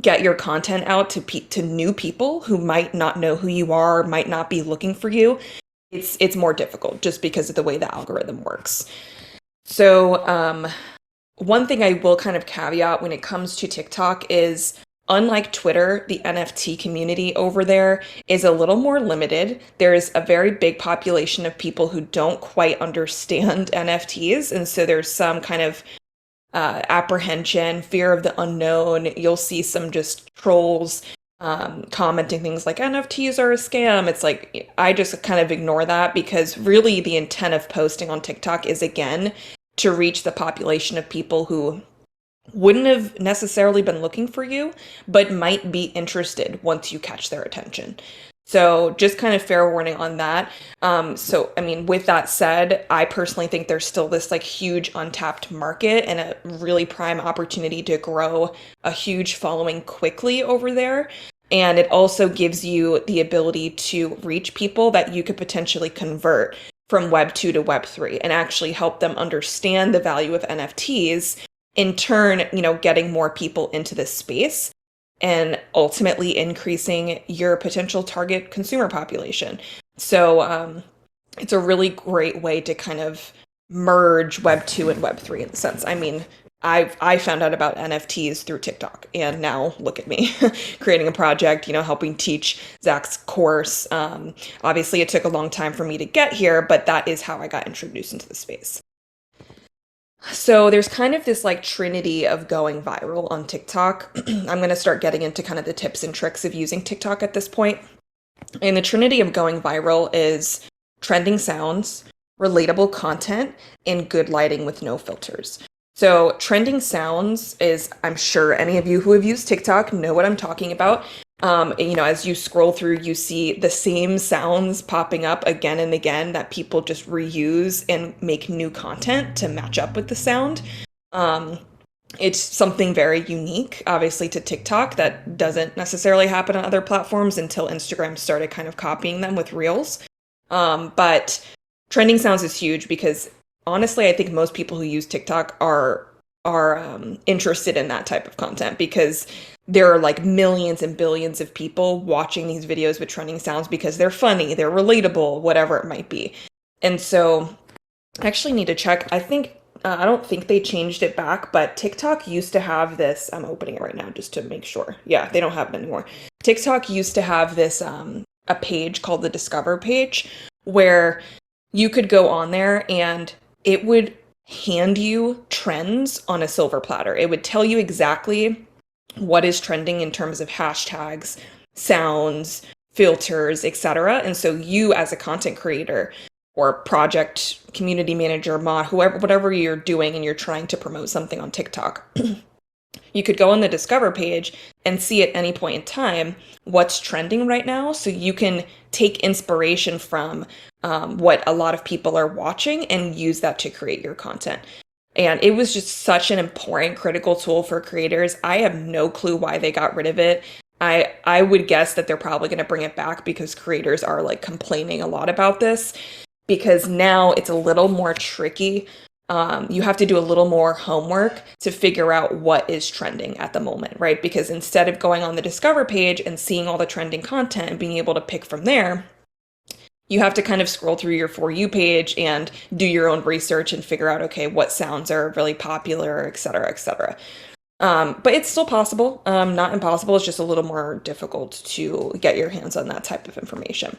get your content out to new people who might not know who you are, might not be looking for you. It's more difficult just because of the way the algorithm works. So one thing I will kind of caveat when it comes to TikTok is, unlike Twitter, the NFT community over there is a little more limited. There's a very big population of people who don't quite understand NFTs, and so there's some kind of apprehension, fear of the unknown. You'll see some just trolls commenting things like NFTs are a scam. It's like, I just kind of ignore that, because really the intent of posting on TikTok is, again, to reach the population of people who wouldn't have necessarily been looking for you, but might be interested once you catch their attention. So just kind of fair warning on that. With that said, I personally think there's still this like huge untapped market and a really prime opportunity to grow a huge following quickly over there. And it also gives you the ability to reach people that you could potentially convert from Web 2 to Web 3 and actually help them understand the value of NFTs, in turn, getting more people into this space and ultimately increasing your potential target consumer population. So it's a really great way to kind of merge Web 2 and Web 3 in the sense. I found out about NFTs through TikTok, and now look at me creating a project, helping teach Zach's course. Obviously, it took a long time for me to get here, but that is how I got introduced into the space. So there's kind of this like trinity of going viral on TikTok. I'm going to start getting into kind of the tips and tricks of using TikTok at this point. And the trinity of going viral is trending sounds, relatable content, and good lighting with no filters. So trending sounds is, I'm sure any of you who have used TikTok know what I'm talking about. As you scroll through, you see the same sounds popping up again and again that people just reuse and make new content to match up with the sound. Um, it's something very unique, obviously, to TikTok that doesn't necessarily happen on other platforms until Instagram started kind of copying them with Reels. But trending sounds is huge because honestly, I think most people who use TikTok are interested in that type of content because there are like millions and billions of people watching these videos with trending sounds because they're funny, they're relatable, whatever it might be. And so I actually need to check. I don't think they changed it back, but TikTok used to have this. I'm opening it right now just to make sure. Yeah, they don't have it anymore. TikTok used to have this a page called the Discover page where you could go on there and it would hand you trends on a silver platter. It would tell you exactly what is trending in terms of hashtags, sounds, filters, etc. And so you as a content creator or project community manager, mod, whoever, whatever you're doing and you're trying to promote something on TikTok, you could go on the Discover page and see at any point in time what's trending right now. So you can take inspiration from what a lot of people are watching and use that to create your content. And it was just such an important, critical tool for creators. I have no clue why they got rid of it. I would guess that they're probably going to bring it back because creators are like complaining a lot about this because now it's a little more tricky. You have to do a little more homework to figure out what is trending at the moment, right? Because instead of going on the Discover page and seeing all the trending content and being able to pick from there, you have to kind of scroll through your For You page and do your own research and figure out, okay, what sounds are really popular, et cetera, et cetera. But it's still possible, not impossible. It's just a little more difficult to get your hands on that type of information.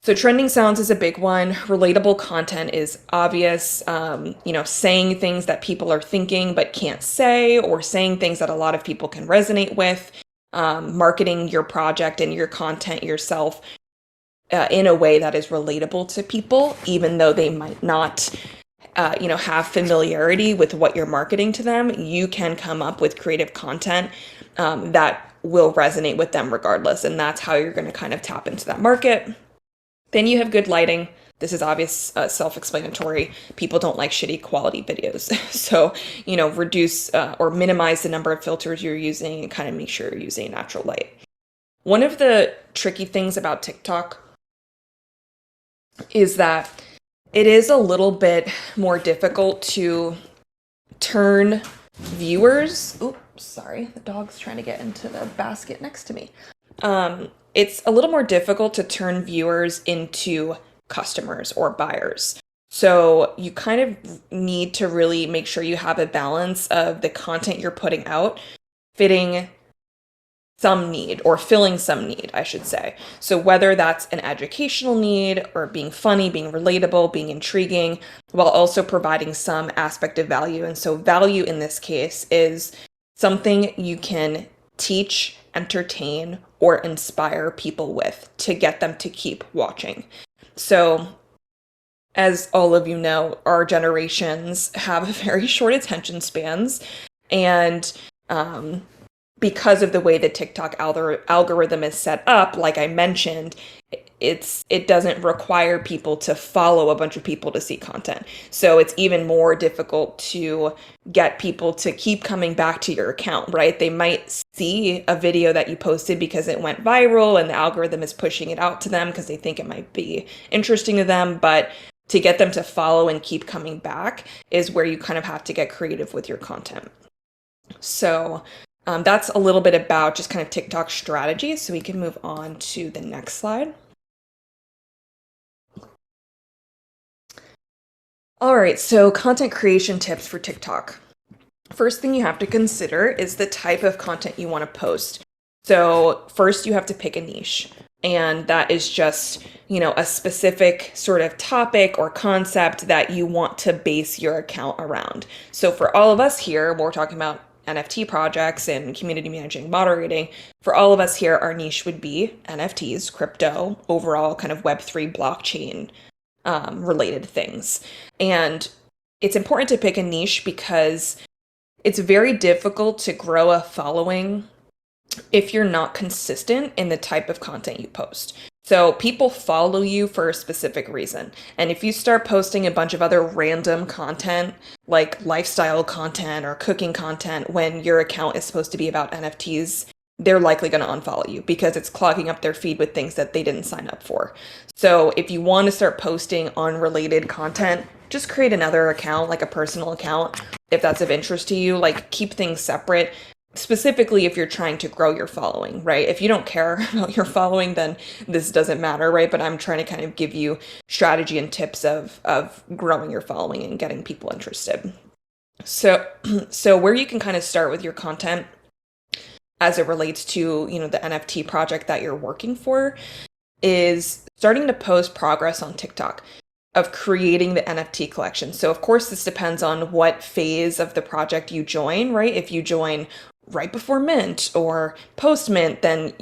So trending sounds is a big one. Relatable content is obvious. Saying things that people are thinking but can't say, or saying things that a lot of people can resonate with. Marketing your project and your content yourself in a way that is relatable to people, even though they might not, have familiarity with what you're marketing to them. You can come up with creative content that will resonate with them regardless, and that's how you're going to kind of tap into that market. Then you have good lighting. This is obvious, self-explanatory. People don't like shitty quality videos. So, reduce or minimize the number of filters you're using and kind of make sure you're using natural light. One of the tricky things about TikTok is that it is a little bit more difficult to turn viewers. Oops, sorry, the dog's trying to get into the basket next to me. It's a little more difficult to turn viewers into customers or buyers. So you kind of need to really make sure you have a balance of the content you're putting out fitting some need or filling some need, I should say. So whether that's an educational need or being funny, being relatable, being intriguing, while also providing some aspect of value. And so value in this case is something you can teach, entertain, or inspire people with to get them to keep watching. So as all of you know, our generations have very short attention spans, and because of the way the TikTok algorithm is set up, like I mentioned, it doesn't require people to follow a bunch of people to see content. So it's even more difficult to get people to keep coming back to your account, right? They might see a video that you posted because it went viral and the algorithm is pushing it out to them because they think it might be interesting to them, but to get them to follow and keep coming back is where you kind of have to get creative with your content. So that's a little bit about just kind of TikTok strategies. So we can move on to the next slide. All right, so content creation tips for TikTok. First thing you have to consider is the type of content you want to post. So first you have to pick a niche, and that is just, a specific sort of topic or concept that you want to base your account around. So for all of us here, we're talking about NFT projects and community managing, moderating. For all of us here, our niche would be NFTs, crypto, overall kind of Web3 blockchain related things. And it's important to pick a niche because it's very difficult to grow a following if you're not consistent in the type of content you post. So people follow you for a specific reason. And if you start posting a bunch of other random content, like lifestyle content or cooking content, when your account is supposed to be about NFTs, they're likely going to unfollow you because it's clogging up their feed with things that they didn't sign up for. So if you want to start posting unrelated content, just create another account, like a personal account, if that's of interest to you. Like, keep things separate, specifically if you're trying to grow your following, right? If you don't care about your following, then this doesn't matter, right? But I'm trying to kind of give you strategy and tips of growing your following and getting people interested. So so where you can kind of start with your content as it relates to, the NFT project that you're working for, is starting to post progress on TikTok of creating the NFT collection. So of course this depends on what phase of the project you join, right? If you join right before mint or post mint, then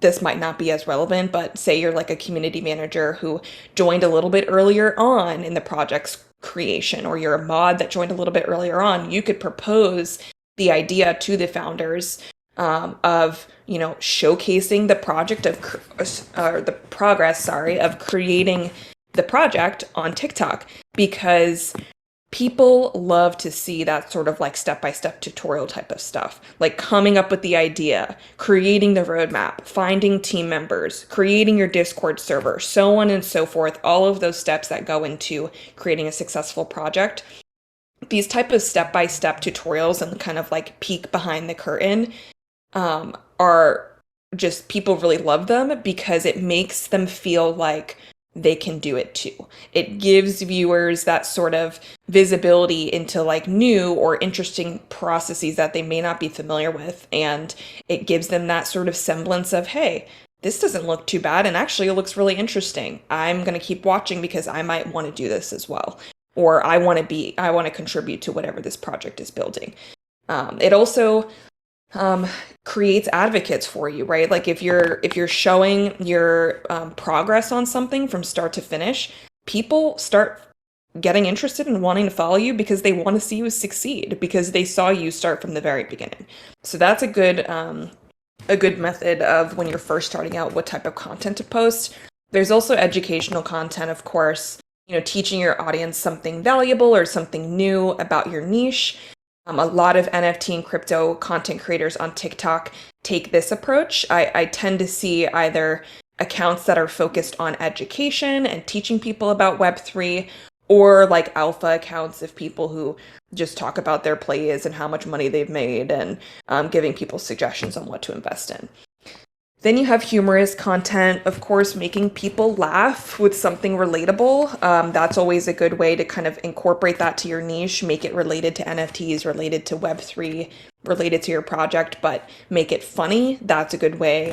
this might not be as relevant. But say you're like a community manager who joined a little bit earlier on in the project's creation, or you're a mod that joined a little bit earlier on, you could propose the idea to the founders, of showcasing the project or the progress, sorry, of creating the project on TikTok, because people love to see that sort of like step-by-step tutorial type of stuff, like coming up with the idea, creating the roadmap, finding team members, creating your Discord server, so on and so forth, all of those steps that go into creating a successful project. These type of step-by-step tutorials and kind of like peek behind the curtain, are just, people really love them because it makes them feel like they can do it too. It gives viewers that sort of visibility into like new or interesting processes that they may not be familiar with. And it gives them that sort of semblance of, hey, this doesn't look too bad. And actually it looks really interesting. I'm going to keep watching because I might want to do this as well. Or I want to contribute to whatever this project is building. It also creates advocates for you, right? Like if you're showing your progress on something from start to finish, people start getting interested and wanting to follow you because they want to see you succeed, because they saw you start from the very beginning. So that's a good method of, when you're first starting out, what type of content to post. There's also educational content, of course, teaching your audience something valuable or something new about your niche. A lot of NFT and crypto content creators on TikTok take this approach. I tend to see either accounts that are focused on education and teaching people about Web3, or like alpha accounts of people who just talk about their plays and how much money they've made, and giving people suggestions on what to invest in. Then you have humorous content, of course, making people laugh with something relatable. That's always a good way to kind of incorporate that to your niche, make it related to NFTs, related to Web3, related to your project, but make it funny. That's a good way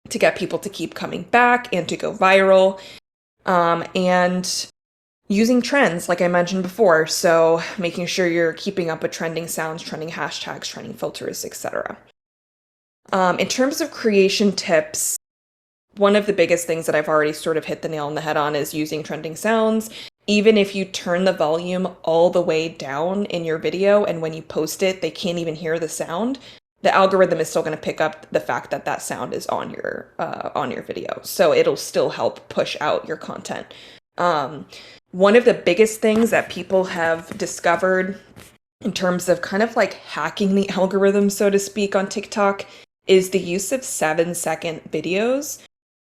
to get people to keep coming back and to go viral. And using trends, like I mentioned before. So making sure you're keeping up with trending sounds, trending hashtags, trending filters, etc. In terms of creation tips, one of the biggest things that I've already sort of hit the nail on the head on is using trending sounds. Even if you turn the volume all the way down in your video, and when you post it, they can't even hear the sound, the algorithm is still going to pick up the fact that that sound is on your video. So it'll still help push out your content. One of the biggest things that people have discovered in terms of kind of like hacking the algorithm, so to speak, on TikTok, is the use of 7-second videos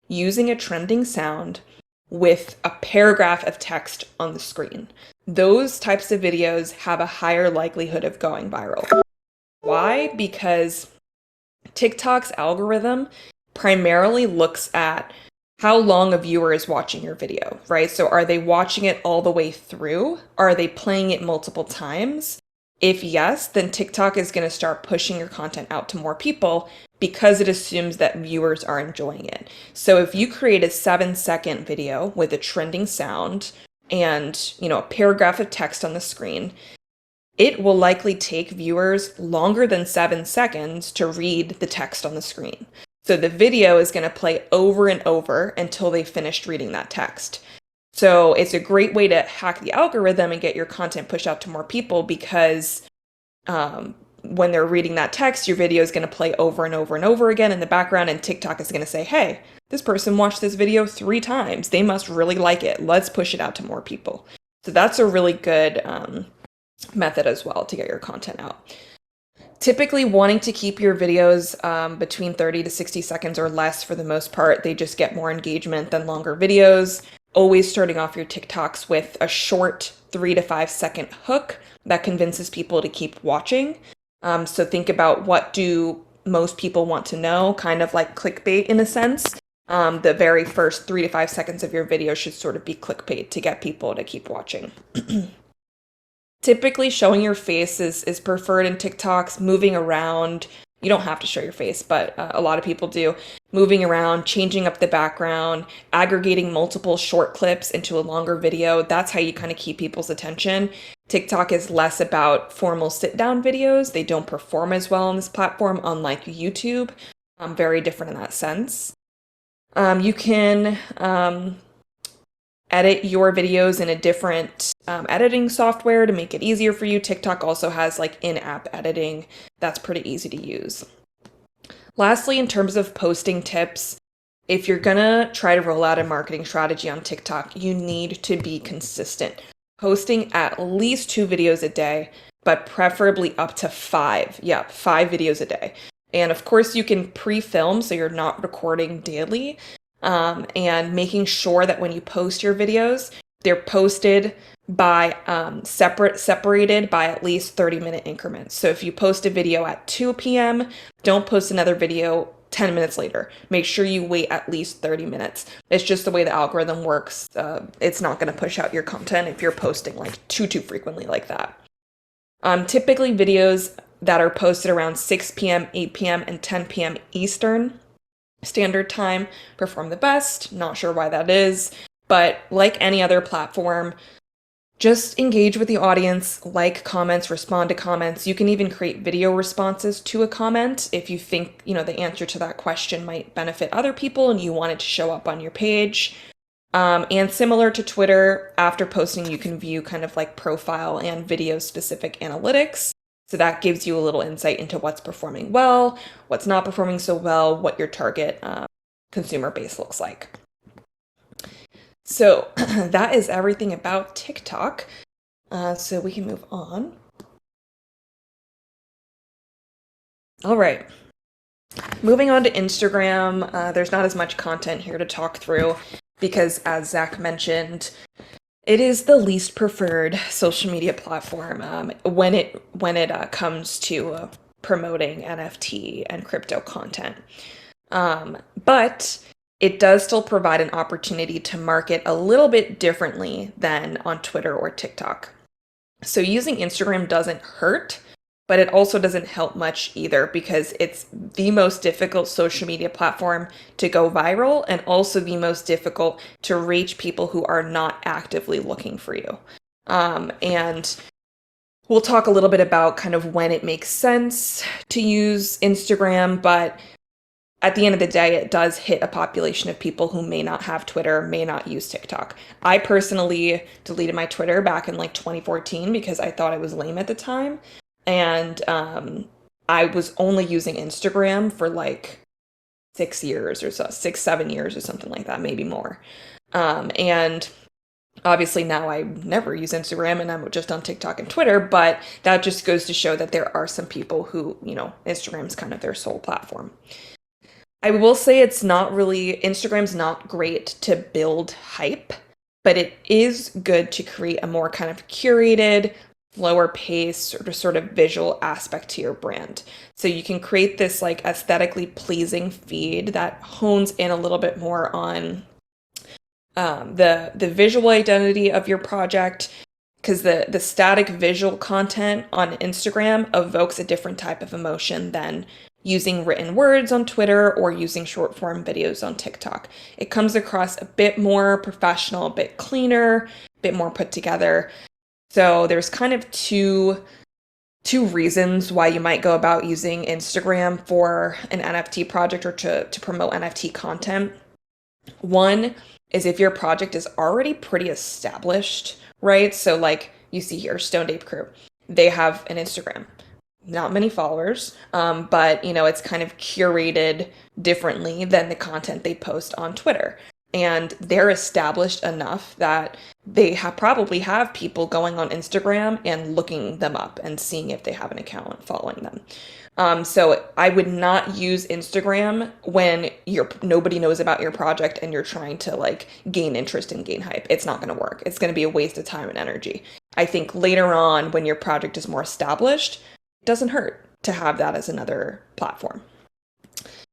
using a trending sound with a paragraph of text on the screen. Those types of videos have a higher likelihood of going viral. Why? Because TikTok's algorithm primarily looks at how long a viewer is watching your video, right? So are they watching it all the way through? Are they playing it multiple times? If yes, then TikTok is going to start pushing your content out to more people because it assumes that viewers are enjoying it. So if you create a 7-second video with a trending sound and, a paragraph of text on the screen, it will likely take viewers longer than 7 seconds to read the text on the screen. So the video is going to play over and over until they finished reading that text. So it's a great way to hack the algorithm and get your content pushed out to more people, because when they're reading that text, your video is going to play over and over and over again in the background, and TikTok is going to say, hey, this person watched this video 3 times. They must really like it. Let's push it out to more people. So that's a really good method as well to get your content out. Typically wanting to keep your videos between 30 to 60 seconds or less for the most part. They just get more engagement than longer videos. Always starting off your TikToks with a short 3 to 5 second hook that convinces people to keep watching. So think about, what do most people want to know, kind of like clickbait in a sense. The very first 3 to 5 seconds of your video should sort of be clickbait to get people to keep watching. Typically, showing your face is preferred in TikToks. Moving around, you don't have to show your face, but a lot of people do. Moving around, changing up the background, aggregating multiple short clips into a longer video. That's how you kind of keep people's attention. TikTok is less about formal sit-down videos. They don't perform as well on this platform, unlike YouTube. Very different in that sense. You can edit your videos in a different editing software to make it easier for you. TikTok also has like in-app editing. That's pretty easy to use. Lastly, in terms of posting tips, if you're gonna try to roll out a marketing strategy on TikTok, you need to be consistent. Posting at least 2 videos a day, but preferably up to 5. Yeah, 5 videos a day. And of course, you can pre-film, so you're not recording daily. And making sure that when you post your videos, they're posted by separated by at least 30-minute increments. So if you post a video at 2 p.m., don't post another video 10 minutes later. Make sure you wait at least 30 minutes. It's just the way the algorithm works. It's not going to push out your content if you're posting like too frequently like that. Typically, videos that are posted around 6 p.m., 8 p.m., and 10 p.m. Eastern Standard Time perform the best. Not sure why that is, but like any other platform, just engage with the audience, like comments, respond to comments. You can even create video responses to a comment if you think, the answer to that question might benefit other people and you want it to show up on your page. And similar to Twitter, after posting, you can view kind of like profile and video specific analytics. So that gives you a little insight into what's performing well, what's not performing so well, what your target consumer base looks like. So that is everything about TikTok. So we can move on. All right. Moving on to Instagram. There's not as much content here to talk through because, as Zach mentioned, it is the least preferred social media platform when it comes to promoting NFT and crypto content. But it does still provide an opportunity to market a little bit differently than on Twitter or TikTok. So using Instagram doesn't hurt, but it also doesn't help much either because it's the most difficult social media platform to go viral and also the most difficult to reach people who are not actively looking for you. And we'll talk a little bit about kind of when it makes sense to use Instagram, but at the end of the day, it does hit a population of people who may not have Twitter, may not use TikTok. I personally deleted my Twitter back in like 2014 because I thought it was lame at the time. And I was only using Instagram for like 6 years or so, 7 years or something like that, maybe more. And obviously now I never use Instagram and I'm just on TikTok and Twitter, but that just goes to show that there are some people who, Instagram's kind of their sole platform. I will say Instagram's not great to build hype, but it is good to create a more kind of curated, slower pace or sort of visual aspect to your brand. So you can create this like aesthetically pleasing feed that hones in a little bit more on the visual identity of your project, because the static visual content on Instagram evokes a different type of emotion than using written words on Twitter or using short form videos on TikTok. It comes across a bit more professional, a bit cleaner, a bit more put together. So there's kind of two reasons why you might go about using Instagram for an NFT project or to promote NFT content. One is if your project is already pretty established, right? So like you see here, Stoned Ape Crew, they have an Instagram. not many followers, but it's kind of curated differently than the content they post on Twitter. And they're established enough that they probably have people going on Instagram and looking them up and seeing if they have an account and following them. So I would not use Instagram when nobody knows about your project and you're trying to like gain interest and gain hype. It's not going to work. It's going to be a waste of time and energy. I think later on, when your project is more established, it doesn't hurt to have that as another platform.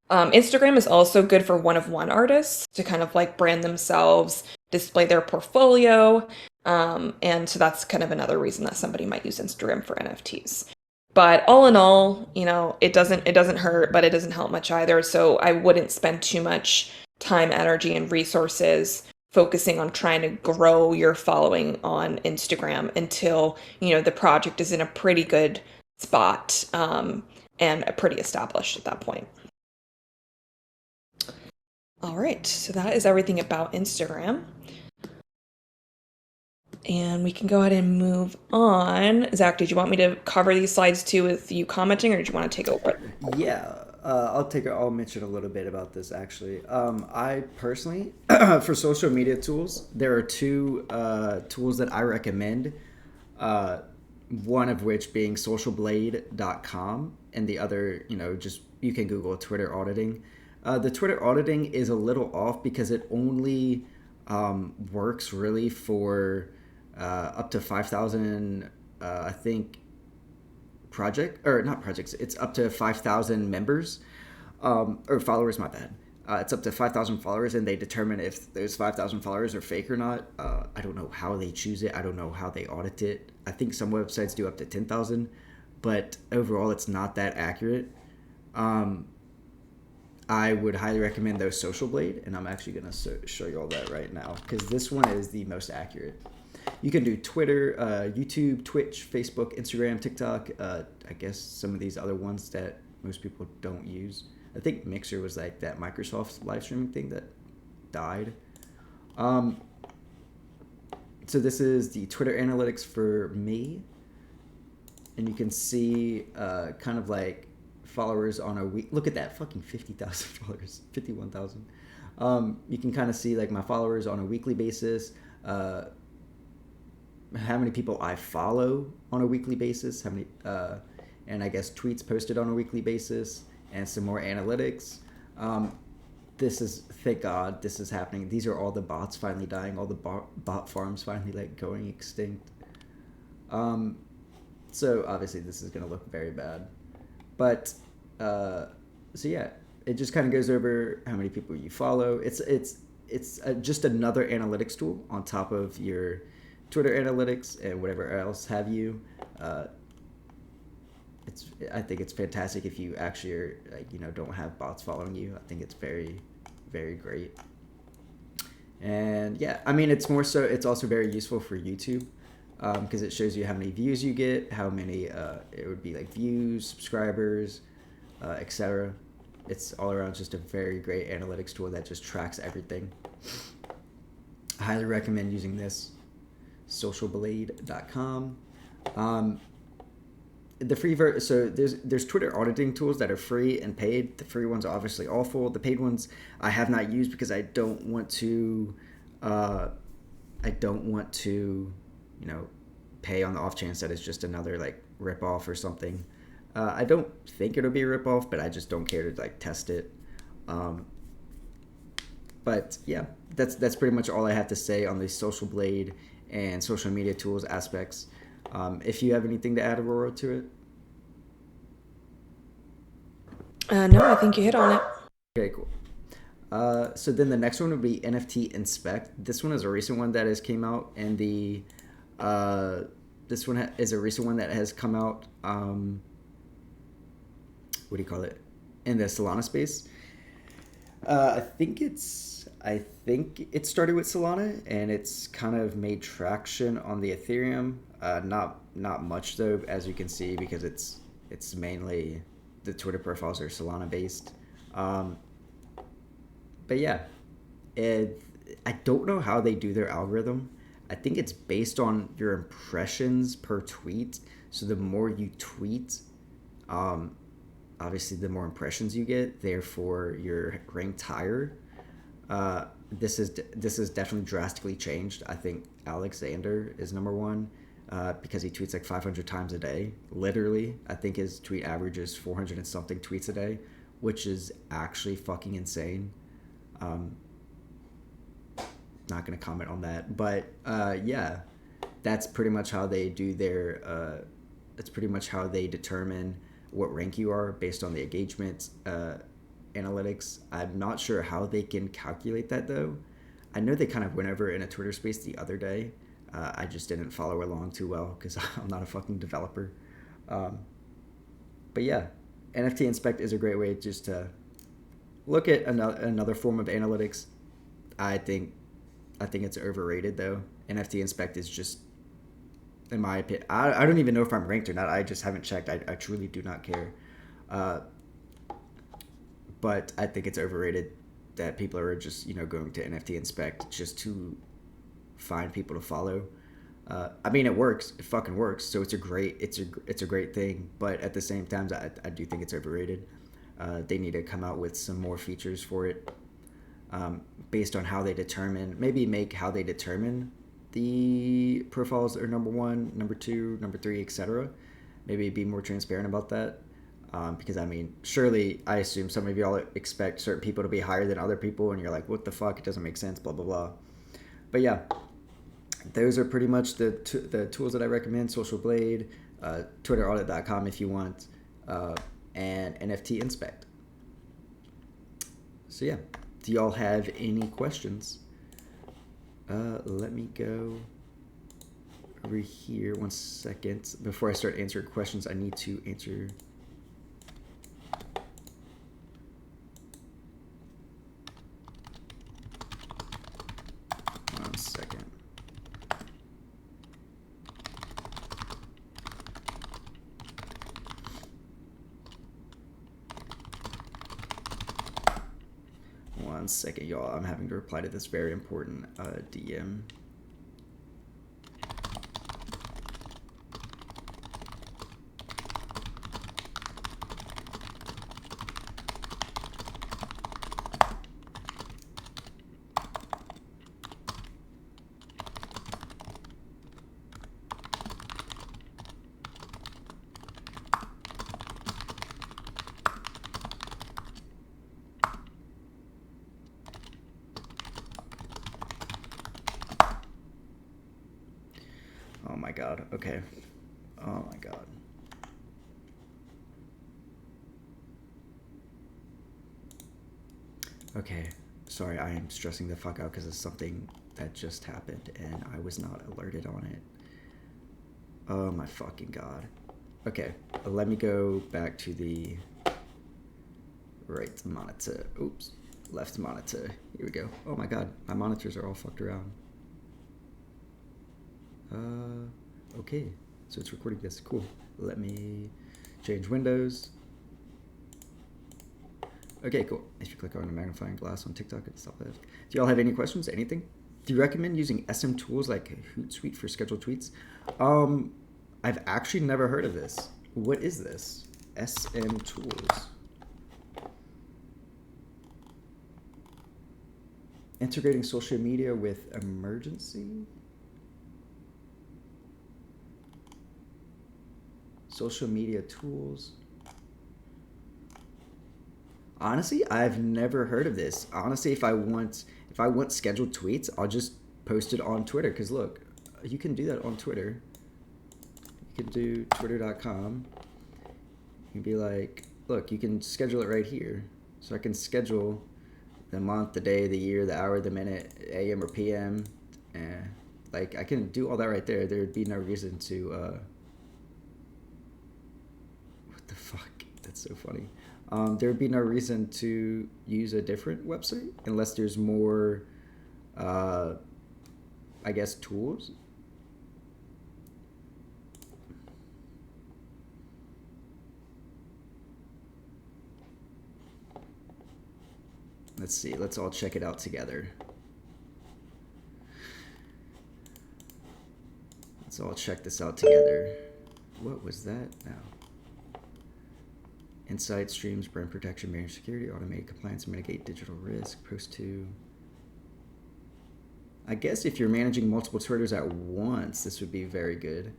Instagram is also good for one-of-one artists to kind of like brand themselves, display their portfolio, and so that's kind of another reason that somebody might use Instagram for NFTs. But all in all, it doesn't hurt, but it doesn't help much either. So I wouldn't spend too much time, energy, and resources focusing on trying to grow your following on Instagram until the project is in a pretty good spot, and pretty established at that point. All right, so that is everything about Instagram. And we can go ahead and move on. Zach, did you want me to cover these slides too with you commenting, or did you want to take over? Yeah, I'll mention a little bit about this actually. I personally, for social media tools, there are two tools that I recommend. One of which being socialblade.com, and the other, just you can Google Twitter auditing. The Twitter auditing is a little off because it only works really for up to 5,000, I think, not projects. It's up to 5,000 members, or followers. My bad. It's up to 5,000 followers, and they determine if those 5,000 followers are fake or not. I don't know how they choose it. I don't know how they audit it. I think some websites do up to 10,000, but overall, it's not that accurate. I would highly recommend those Social Blade, and I'm actually going to show you all that right now because this one is the most accurate. You can do Twitter, YouTube, Twitch, Facebook, Instagram, TikTok. I guess some of these other ones that most people don't use. I think Mixer was like that Microsoft live streaming thing that died. So this is the Twitter analytics for me. And you can see kind of like followers on a week. Look at that, fucking 50,000 followers, 51,000. You can kind of see like my followers on a weekly basis, how many people I follow on a weekly basis, how many, and I guess tweets posted on a weekly basis, and some more analytics. This is, thank God, this is happening. These are all the bots finally dying, all the bot farms finally like going extinct. So obviously this is gonna look very bad, but so yeah, it just kind of goes over how many people you follow. It's just another analytics tool on top of your Twitter analytics and whatever else have you. I think it's fantastic if you actually are like, don't have bots following you. I think it's very, very great. And yeah, I mean, it's also very useful for YouTube because it shows you how many views you get, how many it would be like views, subscribers, etc. It's all around just a very great analytics tool that just tracks everything. I highly recommend using this, socialblade.com. The free so there's Twitter auditing tools that are free and paid. The free ones are obviously awful. The paid ones I have not used because I don't want to pay on the off chance that it's just another like rip off or something. I don't think it'll be a rip off, but I just don't care to like test it. But yeah, that's pretty much all I have to say on the Social Blade and social media tools aspects. If you have anything to add, Aurora, to it? No, I think you hit on it. Okay, cool. So then the next one would be NFT Inspect. This one is a recent one that has came out, and this one is a recent one that has come out. What do you call it? In the Solana space. I think it started with Solana, and it's kind of made traction on the Ethereum. Not much though, as you can see, because it's mainly the Twitter profiles are Solana based. But yeah, I don't know how they do their algorithm. I think it's based on your impressions per tweet. So the more you tweet, Obviously, the more impressions you get, therefore you're ranked higher. This is definitely drastically changed. I think Alexander is number one because he tweets like 500 times a day. Literally, I think his tweet average is 400 and something tweets a day, which is actually fucking insane. Um, Not gonna comment on that, but yeah, that's pretty much how they do their. That's pretty much how they determine what rank you are based on the engagement analytics. I'm not sure how they can calculate that though. I know they kind of went over in a Twitter space the other day. I just didn't follow along too well because I'm not a fucking developer. Um, but yeah, NFT Inspect is a great way just to look at another form of analytics. I think I think it's overrated though. NFT Inspect is just, in my opinion, I don't even know if I'm ranked or not. I just haven't checked. I truly do not care. Uh, but I think it's overrated that people are just going to NFT Inspect just to find people to follow. I mean, it works. It fucking works. So it's a great thing. But at the same time, I do think it's overrated. They need to come out with some more features for it, based on how they determine. Maybe make how they determine the profiles are number one, number two, number three, etc. Maybe be more transparent about that. Because I mean, surely I assume some of y'all expect certain people to be higher than other people, and you're like, what the fuck? It doesn't make sense. Blah blah blah. But yeah, those are pretty much the tools that I recommend. Social Blade, TwitterAudit.com if you want, and NFT Inspect. So yeah, do y'all have any questions? Let me go over here 1 second. Before I start answering questions, I need to answer. 1 second. One second, y'all. I'm having to reply to this very important DM. Oh my god. Okay. Oh my god. Okay. Sorry, I am stressing the fuck out because of something that just happened and I was not alerted on it. Oh my fucking god. Okay, let me go back to the right monitor. Oops. Left monitor. Here we go. Oh my god, my monitors are all fucked around. Okay, so it's recording this. Cool. Let me change windows. Okay, cool. If you click on a magnifying glass on TikTok at the top left. Do y'all have any questions? Anything? Do you recommend using SM tools like Hootsuite for scheduled tweets? I've actually never heard of this. What is this? SM tools. Integrating social media with emergency? Social media tools. Honestly, I've never heard of this. Honestly, if I want scheduled tweets, I'll just post it on Twitter. Cause look, you can do that on Twitter. You can do twitter.com. You can be like, look, you can schedule it right here. So I can schedule the month, the day, the year, the hour, the minute, AM or PM. Like I can do all that right there. There would be no reason to. What the fuck? That's so funny. There would be no reason to use a different website unless there's more, I guess, tools. Let's see. Let's all check it out together. Let's all check this out together. What was that now? Insight streams, brand protection, managed security, automated compliance, mitigate digital risk. Post to. I guess if you're managing multiple Twitters at once, this would be very good.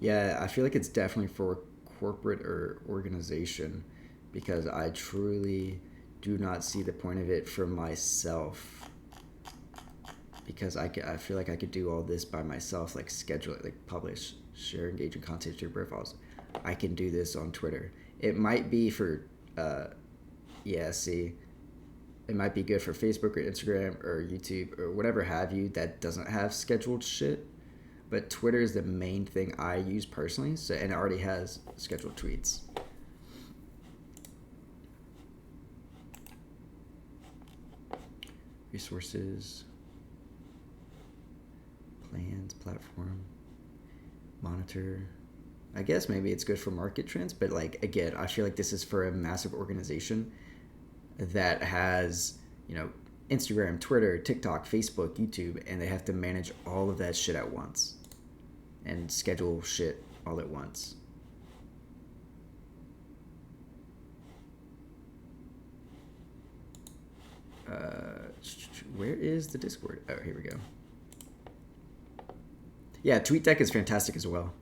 Yeah, I feel like it's definitely for corporate or organization because I truly do not see the point of it for myself. Because I feel like I could do all this by myself, like schedule it, like publish, share engaging content to your profiles. I can do this on Twitter. It might be for, it might be good for Facebook or Instagram or YouTube or whatever have you that doesn't have scheduled shit. But Twitter is the main thing I use personally, so and it already has scheduled tweets. Resources, plans, platform, monitor. I guess maybe it's good for market trends, but like again, I feel like this is for a massive organization that has, Instagram, Twitter, TikTok, Facebook, YouTube, and they have to manage all of that shit at once and schedule shit all at once. Where is the Discord? Oh, here we go. Yeah, TweetDeck is fantastic as well.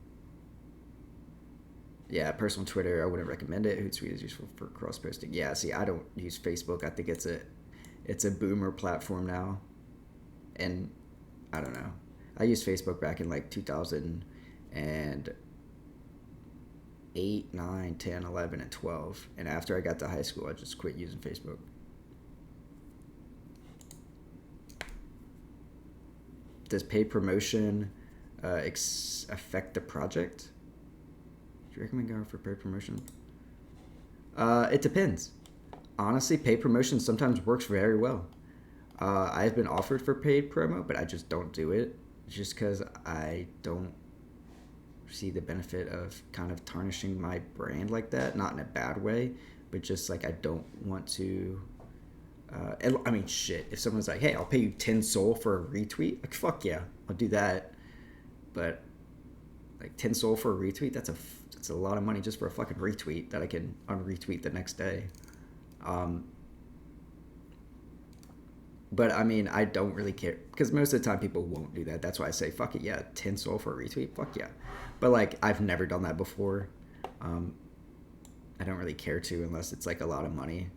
Yeah, personal Twitter, I wouldn't recommend it. Hootsuite is useful for cross-posting. Yeah, see, I don't use Facebook. I think it's a boomer platform now. And I don't know. I used Facebook back in like 2008, 9, 10, 11, and 12. And after I got to high school, I just quit using Facebook. Does paid promotion affect the project? Do you recommend going for paid promotion? It depends. Honestly, paid promotion sometimes works very well. I've been offered for paid promo, but I just don't do it just because I don't see the benefit of kind of tarnishing my brand like that. Not in a bad way, but just like I don't want to. I mean, shit. If someone's like, "Hey, I'll pay you 10 Sol for a retweet," like, fuck yeah, I'll do that. But like 10 Sol for a retweet, that's a lot of money just for a fucking retweet that I can unretweet the next day. But I mean, I don't really care because most of the time people won't do that. That's why I say, fuck it, yeah, 10 Sol for a retweet, fuck yeah. But like, I've never done that before. I don't really care to unless it's like a lot of money.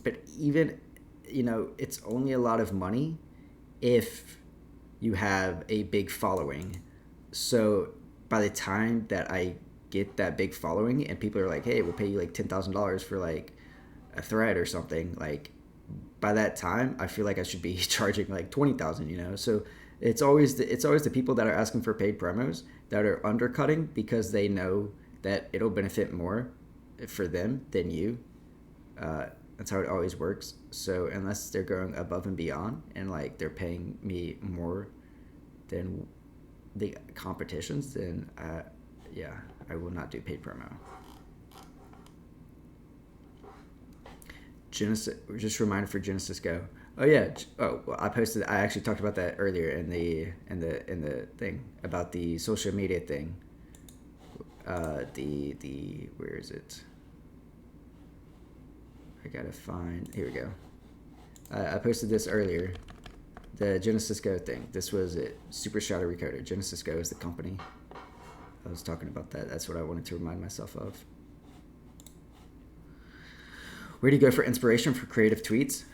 But even, it's only a lot of money if you have a big following. So by the time that I get that big following and people are like, hey, we'll pay you like $10,000 for like a thread or something, like by that time I feel like I should be charging like 20,000, so it's always the people that are asking for paid promos that are undercutting because they know that it'll benefit more for them than you. That's how it always works. So unless they're going above and beyond and like they're paying me more than the competitions, then I will not do paid promo. Genesis, just a reminder for Genesis Go. Oh yeah. Oh, well, I actually talked about that earlier in the thing about the social media thing. The where is it? I gotta find. Here we go. I posted this earlier. The Genesis Go thing. This was it. Super Shadow Recoder. Genesis Go is the company. I was talking about that. That's what I wanted to remind myself of. Where do you go for inspiration for creative tweets?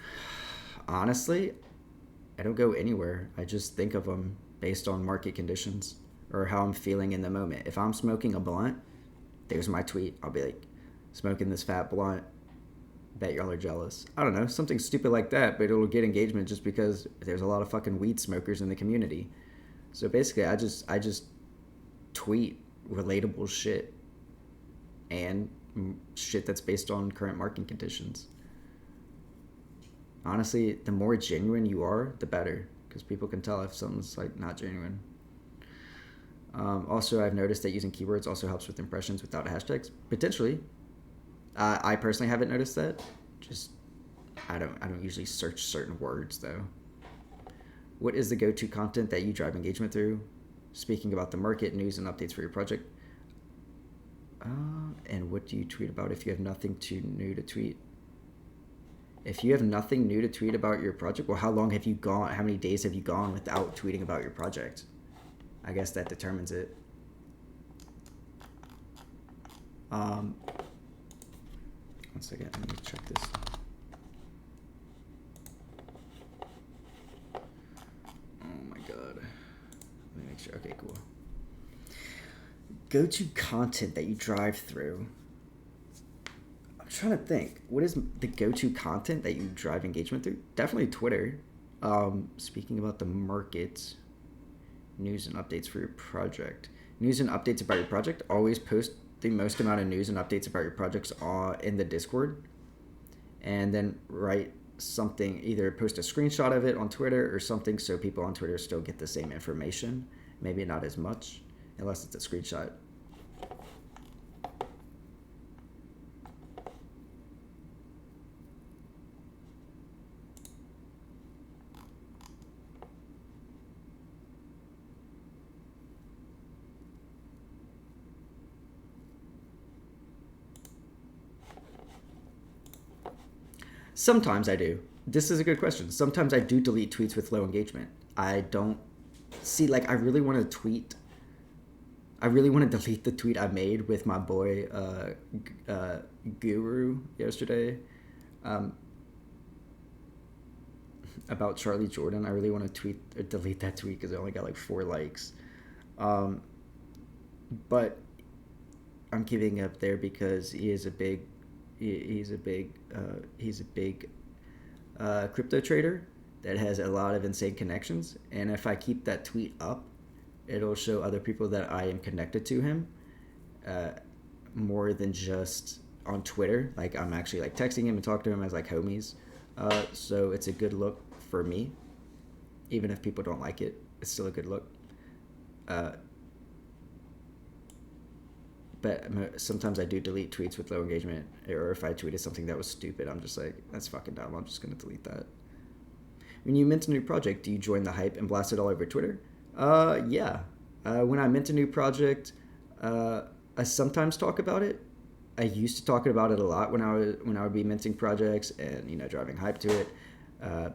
Honestly, I don't go anywhere. I just think of them based on market conditions or how I'm feeling in the moment. If I'm smoking a blunt, there's my tweet. I'll be like, smoking this fat blunt. Bet y'all are jealous. I don't know, something stupid like that, but it'll get engagement just because there's a lot of fucking weed smokers in the community. So basically, I just tweet relatable shit and shit that's based on current market conditions. Honestly, the more genuine you are, the better, because people can tell if something's like not genuine. Also, I've noticed that using keywords also helps with impressions without hashtags. Potentially. I personally haven't noticed that. Just I don't usually search certain words though. What is the go-to content that you drive engagement through? speaking about the market, news, and updates for your project. And what do you tweet about if you have nothing new to tweet? If you have nothing new to tweet about your project, well, how long have you gone? How many days have you gone without tweeting about your project? I guess that determines it. One second, let me check this. Oh my god. Let me make sure. Okay, cool. Go-to content that you drive through. I'm trying to think. What is the go-to content that you drive engagement through? Definitely Twitter. Speaking about the market, news and updates for your project. News and updates about your project. Always post the most amount of news and updates about your projects in the Discord. And then write something, either post a screenshot of it on Twitter or something so people on Twitter still get the same information. Maybe not as much, unless it's a screenshot. Sometimes I do. This is a good question. Sometimes I do delete tweets with low engagement. I don't see, like, I really want to delete the tweet I made with my boy Guru yesterday about Charlie Jordan. I really want to delete that tweet because it only got like 4 likes. But I'm giving up there because he's a big crypto trader that has a lot of insane connections, and if I keep that tweet up, it'll show other people that I am connected to him more than just on Twitter. Like, I'm actually like texting him and talking to him as like homies. So it's a good look for me, even if people don't like it. It's still a good look. But sometimes I do delete tweets with low engagement, or if I tweeted something that was stupid, I'm just like, that's fucking dumb, I'm just gonna delete that. When you mint a new project, do you join the hype and blast it all over Twitter? Yeah. When I mint a new project, I sometimes talk about it. I used to talk about it a lot when I would be minting projects and, you know, driving hype to it.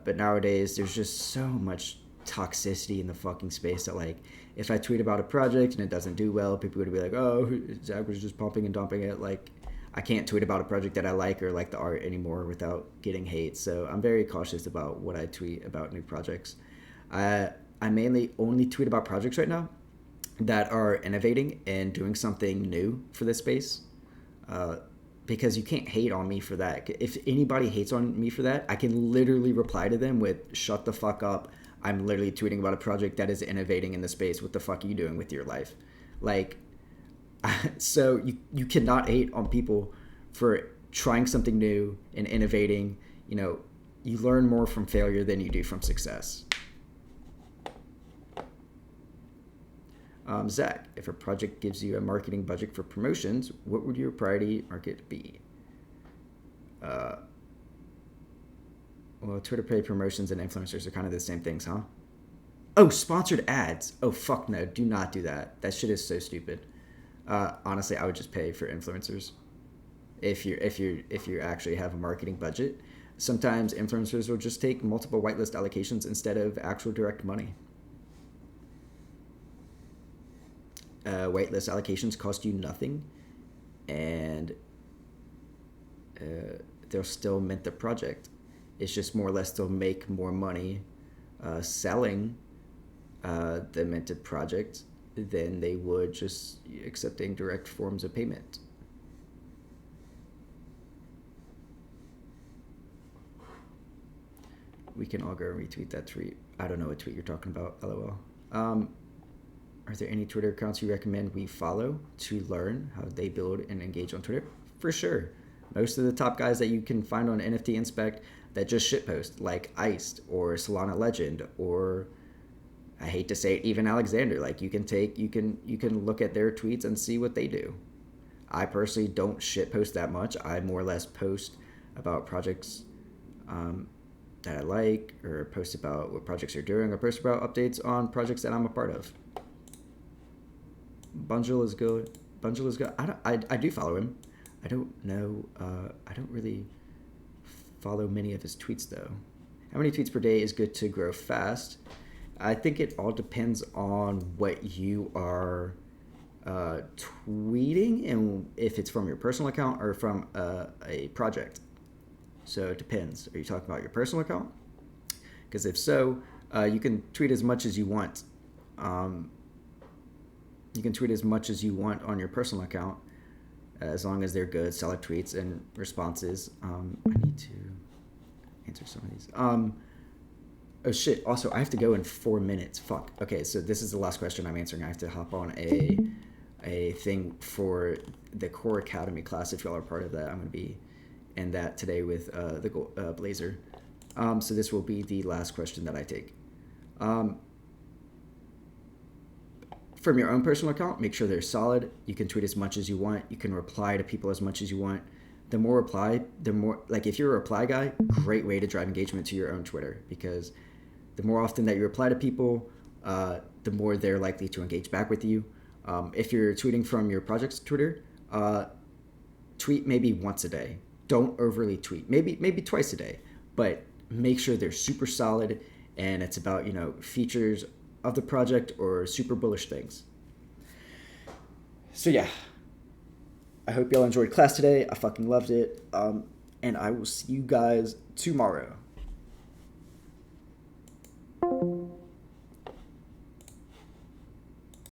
But nowadays, there's just so much toxicity in the fucking space that, like, if I tweet about a project and it doesn't do well, people would be like, oh, Zach was just pumping and dumping it. Like, I can't tweet about a project that I like or like the art anymore without getting hate. So I'm very cautious about what I tweet about new projects. I mainly only tweet about projects right now that are innovating and doing something new for this space. Because you can't hate on me for that. If anybody hates on me for that, I can literally reply to them with, shut the fuck up. I'm literally tweeting about a project that is innovating in the space. What the fuck are you doing with your life? Like, so you cannot hate on people for trying something new and innovating. You know, you learn more from failure than you do from success. Zach, if a project gives you a marketing budget for promotions, what would your priority market be? Well, Twitter paid promotions and influencers are kind of the same things, huh? Oh, sponsored ads. Oh, fuck no. Do not do that. That shit is so stupid. Honestly, I would just pay for influencers. If you actually have a marketing budget, sometimes influencers will just take multiple whitelist allocations instead of actual direct money. Whitelist allocations cost you nothing, and they'll still mint the project. It's just more or less they'll make more money selling the minted project than they would just accepting direct forms of payment. We can all go and retweet that tweet. I don't know what tweet you're talking about, lol. Are there any Twitter accounts you recommend we follow to learn how they build and engage on Twitter? For sure. Most of the top guys that you can find on NFT Inspect that just shitpost, like Iced or Solana Legend, or I hate to say it, even Alexander. Like, you can look at their tweets and see what they do. I personally don't shitpost that much. I more or less post about projects that I like, or post about what projects are doing, or post about updates on projects that I'm a part of. Bungle is good. Bungle is good. I do follow him. I don't know. I don't really follow many of his tweets though. How many tweets per day is good to grow fast? I think it all depends on what you are tweeting and if it's from your personal account or from a project. So it depends. Are you talking about your personal account? Because if so, you can tweet as much as you want. You can tweet as much as you want on your personal account, as long as they're good, solid tweets and responses. I need to answer some of these. Oh shit! Also, I have to go in 4 minutes. Fuck. Okay, so this is the last question I'm answering. I have to hop on a thing for the Core Academy class. If y'all are part of that, I'm gonna be in that today with the Blazer. So this will be the last question that I take. From your own personal account, make sure they're solid. You can tweet as much as you want. You can reply to people as much as you want. The more reply, the more, like if you're a reply guy, great way to drive engagement to your own Twitter, because the more often that you reply to people, the more they're likely to engage back with you. If you're tweeting from your project's Twitter, tweet maybe once a day. Don't overly tweet. Maybe twice a day, but make sure they're super solid and it's about, features of the project or super bullish things. So yeah, I hope y'all enjoyed class today. I fucking loved it. And I will see you guys tomorrow.